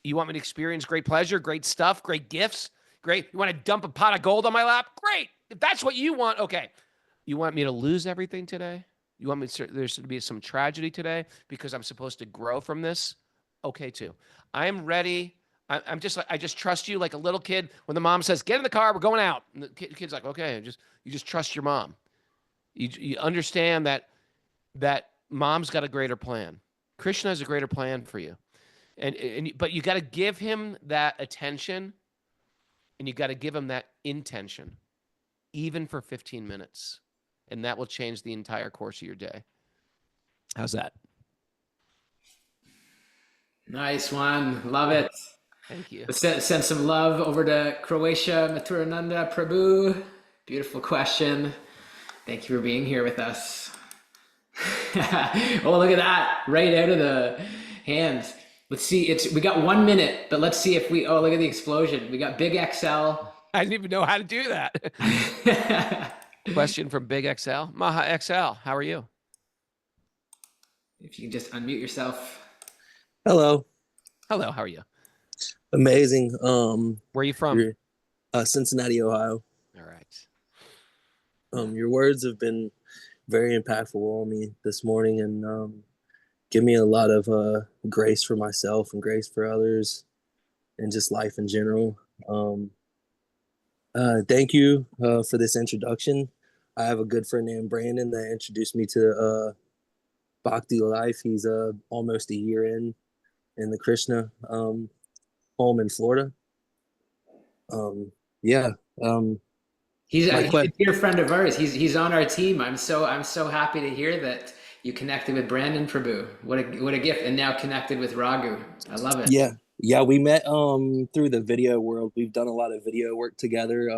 S2: You want me to experience great pleasure, great stuff, great gifts? Great. You want to dump a pot of gold on my lap? Great. If that's what you want, okay. You want me to lose everything today? You want me there's to be some tragedy today because I'm supposed to grow from this? Okay, too. I'm ready. I'm just like, I just trust you like a little kid when the mom says, get in the car, we're going out. And the kid's like, okay, you just trust your mom. You understand that mom's got a greater plan. Krishna has a greater plan for you. But you got to give him that attention and you got to give him that intention, even for 15 minutes. And that will change the entire course of your day. How's that?
S1: Nice one. Love it.
S2: Thank you.
S1: Let's send some love over to Croatia, Maturananda Prabhu. Beautiful question. Thank you for being here with us. Oh, look at that. Right out of the hands. Let's see. We got 1 minute, but let's see if oh, look at the explosion. We got Big XL.
S2: I didn't even know how to do that. Question from Big XL. Maha XL, how are you?
S1: If you can just unmute yourself.
S4: Hello.
S2: Hello, how are you?
S4: Amazing.
S2: Where are you from?
S4: Cincinnati, Ohio.
S2: All right.
S4: Your words have been very impactful on me this morning and give me a lot of grace for myself and grace for others. and just life in general. Thank you for this introduction. I have a good friend named Brandon that introduced me to Bhakti life. He's almost a year in the Krishna home in Florida. Yeah.
S1: He's
S4: My
S1: he's a
S4: question.
S1: dear friend of ours. He's on our team. I'm so happy to hear that you connected with Brandon Prabhu. What a gift, and now connected with Raghu. I love it.
S4: Yeah. Yeah, we met through the video world. We've done a lot of video work together.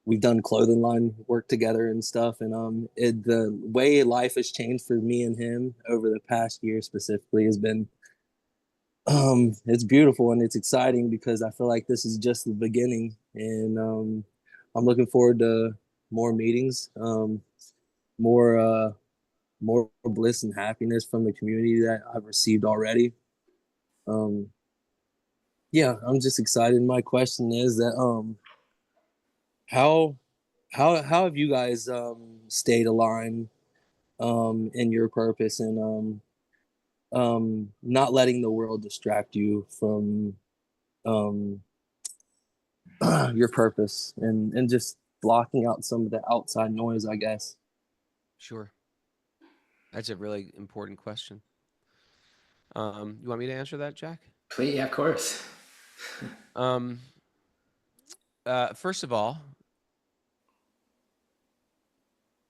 S4: We've done clothing line work together and stuff, and the way life has changed for me and him over the past year specifically has been it's beautiful and it's exciting because I feel like this is just the beginning, and I'm looking forward to more meetings, more more bliss and happiness from the community that I've received already. um yeah, I'm just excited. My question is that how how have you guys stayed aligned in your purpose, and not letting the world distract you from um your purpose, and just blocking out some of the outside noise, I guess.
S2: Sure. That's a really important question. You want me to answer that, Jack?
S1: Please, yeah, of course.
S2: Um, First of all,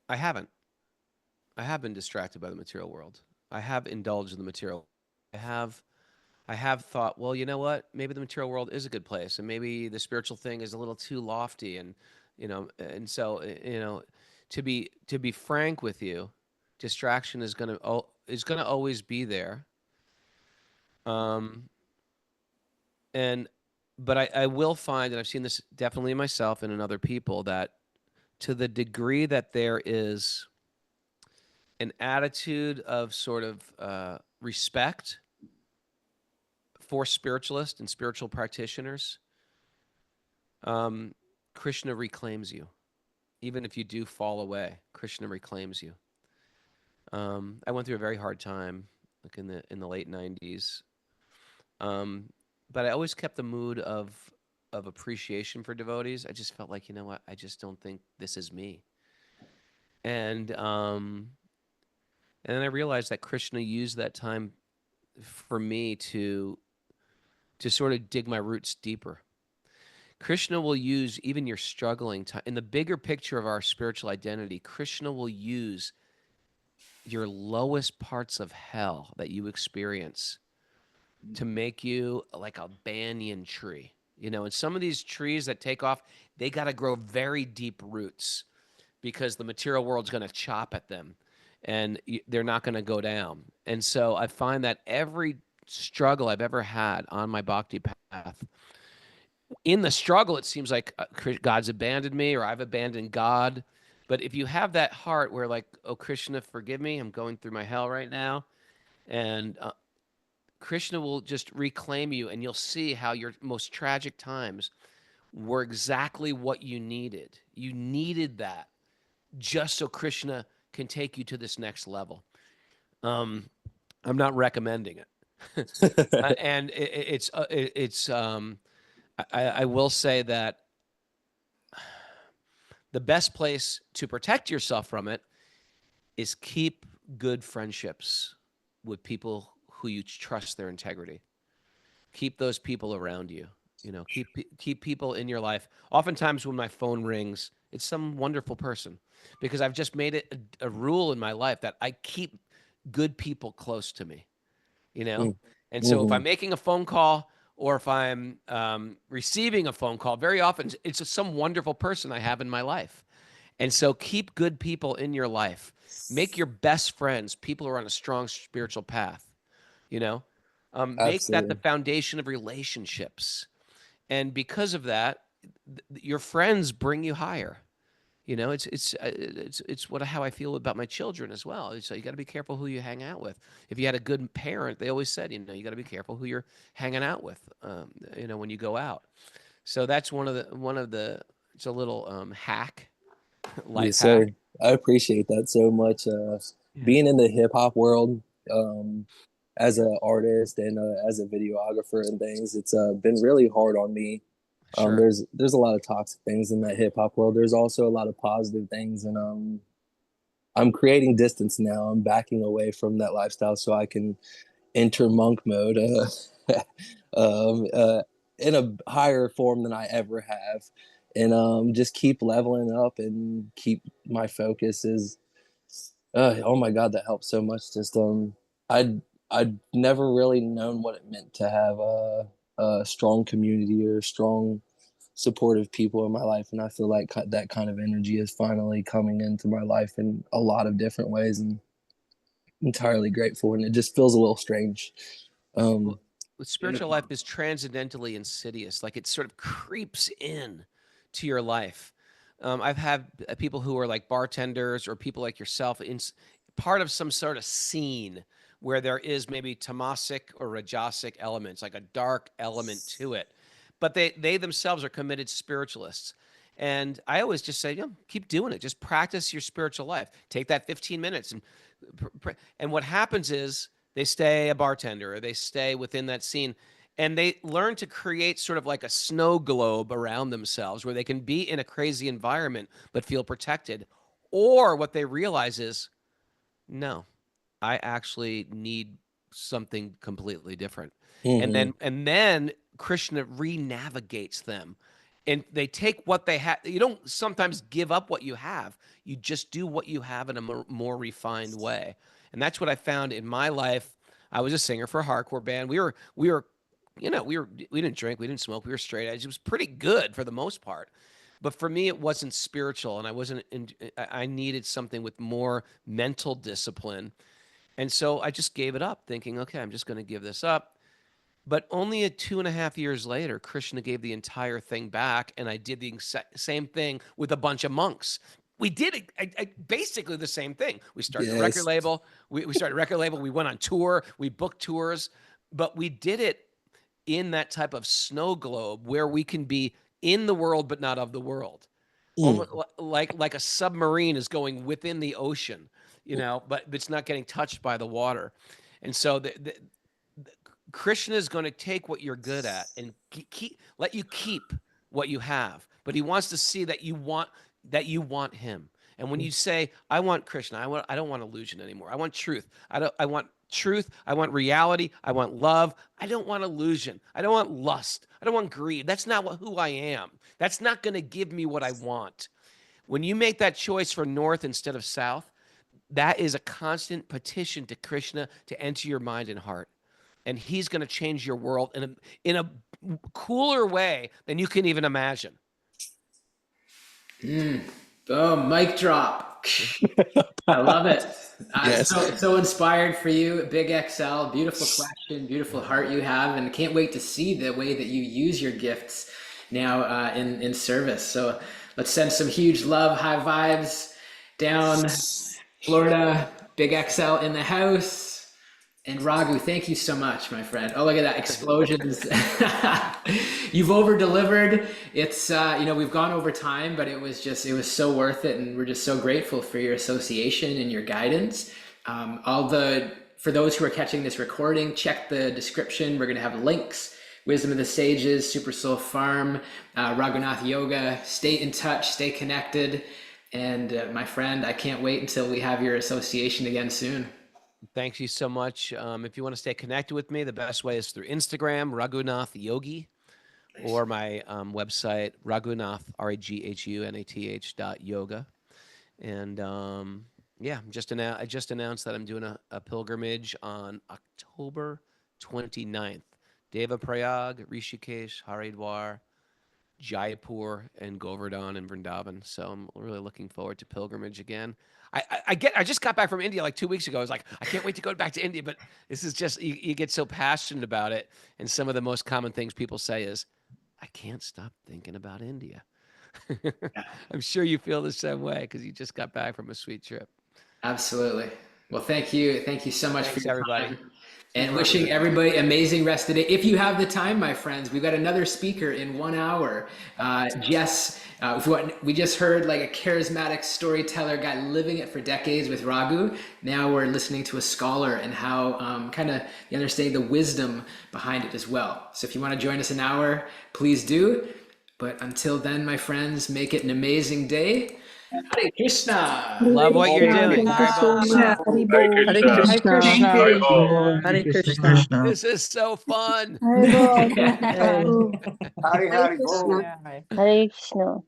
S2: I haven't. I have been distracted by the material world. I have indulged in the material. I have I have thought, well, you know what? Maybe the material world is a good place, and maybe the spiritual thing is a little too lofty, and and so to be frank with you, distraction is gonna always be there. Um, and but I will find, and I've seen this definitely in myself and in other people, that to the degree that there is an attitude of sort of respect for spiritualists and spiritual practitioners, um, Krishna reclaims you. Even if you do fall away, Krishna reclaims you. I went through a very hard time, like in the late '90s, um, but I always kept the mood of appreciation for devotees. I just felt like, you know what, I just don't think this is me, and then I realized that Krishna used that time for me to sort of dig my roots deeper. Krishna will use even your struggling time in the bigger picture of our spiritual identity. Krishna will use your lowest parts of hell that you experience to make you like a banyan tree. And some of these trees that take off, they got to grow very deep roots because the material world's going to chop at them, and they're not going to go down. And so I find that every struggle I've ever had on my bhakti path, in the struggle, it seems like God's abandoned me or I've abandoned God. But if you have that heart where, like, oh, Krishna, forgive me, I'm going through my hell right now, and Krishna will just reclaim you, and you'll see how your most tragic times were exactly what you needed. You needed that just so Krishna can take you to this next level. Um, I'm not recommending it, and I will say that the best place to protect yourself from it is keep good friendships with people who you trust their integrity. Keep those people around you. Keep people in your life. Oftentimes, when my phone rings, it's some wonderful person, because I've just made it a rule in my life that I keep good people close to me. You know, and so if
S4: Mm-hmm.
S2: I'm making a phone call or if I'm receiving a phone call, very often it's just some wonderful person I have in my life. And so keep good people in your life. Make your best friends people who are on a strong spiritual path. You know, make that the
S4: Absolutely.
S2: foundation of relationships. And because of that, your friends bring you higher. It's what how I feel about my children as well. So you got to be careful who you hang out with. If you had a good parent, they always said, you got to be careful who you're hanging out with. When you go out. So that's one of the. It's a little hack, life
S4: Yes,
S2: hack.
S4: sir. I appreciate that so much.
S2: Yeah.
S4: Being in the hip hop world, um, as an artist and as a videographer and things. It's been really hard on me.
S2: Sure.
S4: There's a lot of toxic things in that hip hop world. There's also a lot of positive things, and I'm creating distance now. I'm backing away from that lifestyle so I can enter monk mode um, in a higher form than I ever have, and just keep leveling up and keep my focus is. Oh my God, that helps so much. Just I'd never really known what it meant to have a strong community or strong supportive people in my life, and I feel like that kind of energy is finally coming into my life in a lot of different ways, and entirely grateful. And it just feels a little strange.
S2: Well,
S4: Um,
S2: spiritual life is transcendentally insidious. Like it sort of creeps in to your life. I've had people who are like bartenders or people like yourself in part of some sort of scene where there is maybe tamasic or rajasic elements, like a dark element to it, but they themselves are committed spiritualists. And I always just say, keep doing it. Just practice your spiritual life. Take that 15 minutes and what happens is they stay a bartender or they stay within that scene and they learn to create sort of like a snow globe around themselves where they can be in a crazy environment but feel protected. Or what they realize is, no, I actually need something completely different.
S4: mhm.
S2: And then Krishna re-navigates them. And they take what they have. You don't sometimes give up what you have. You just do what you have in a more refined way. And that's what I found in my life. I was a singer for a hardcore band. We didn't drink, we didn't smoke, we were straight edge. It was pretty good for the most part. But for me, it wasn't spiritual, and I wasn't. I needed something with more mental discipline, and so I just gave it up, thinking, okay, I'm just going to give this up. But only 2.5 years later, Krishna gave the entire thing back, and I did the same thing with a bunch of monks. We did basically the same thing. We started a record
S4: Yes.
S2: label. We started a record label. We went on tour. We booked tours, but we did it in that type of snow globe where we can be in the world but not of the world, almost
S4: Mm.
S2: like a submarine is going within the ocean, but it's not getting touched by the water. And so Krishna is going to take what you're good at and let you keep what you have, but he wants to see that you want him. And when you say, "I want Krishna," I don't want illusion anymore. I want truth. I want truth. I want reality. I want love. I don't want illusion. I don't want lust. I don't want greed. That's not who I am. That's not going to give me what I want. When you make that choice for north instead of south, that is a constant petition to Krishna to enter your mind and heart. And he's going to change your world in a cooler way than you can even imagine.
S1: Boom, mic drop. I love it.
S4: Yes.
S1: So inspired for you. Big XL, beautiful question, beautiful heart you have, and can't wait to see the way that you use your gifts now in service. So let's send some huge love, high vibes down Florida. Big XL in the house. And Raghu, thank you so much, my friend. Oh, look at that explosions. You've over delivered. It's, we've gone over time, but it was so worth it. And we're just so grateful for your association and your guidance. For those who are catching this recording, check the description. We're going to have links. Wisdom of the Sages, Super Soul Farm, Raghunath Yoga. Stay in touch, stay connected. And my friend, I can't wait until we have your association again soon.
S2: Thank you so much. If you want to stay connected with me, the best way is through Instagram, Raghunath Yogi, or my website, Raghunath, RAGHUNATH.yoga. And yeah, I just announced that I'm doing a pilgrimage on October 29th. Devaprayag, Rishikesh, Haridwar, Jaipur, and Govardhan and Vrindavan. So I'm really looking forward to pilgrimage again. I just got back from India like 2 weeks ago. I was like, I can't wait to go back to India. But this is just you get so passionate about it, and some of the most common things people say is, I can't stop thinking about India. I'm sure you feel the same way because you just got back from a sweet trip.
S1: Absolutely. Well, thank you. Thank you so much for
S2: Thanks,
S1: your
S2: everybody.
S1: time. And wishing everybody amazing rest of the day. If you have the time, my friends, we've got another speaker in 1 hour. Jess, we just heard like a charismatic storyteller guy living it for decades with Raghu. Now we're listening to a scholar and how kind of you understand the wisdom behind it as well. So if you want to join us an hour, please do. But until then, my friends, make it an amazing day. Hare Krishna.
S2: Love what you're doing.
S5: Thank you so much.
S6: Hare Krishna.
S5: Hare
S6: Hare
S5: Krishna.
S6: Krishna.
S2: This is so fun.
S5: Hare Bol.
S6: Hare
S5: Hare
S6: Hare
S5: Krishna.
S6: Hare Krishna.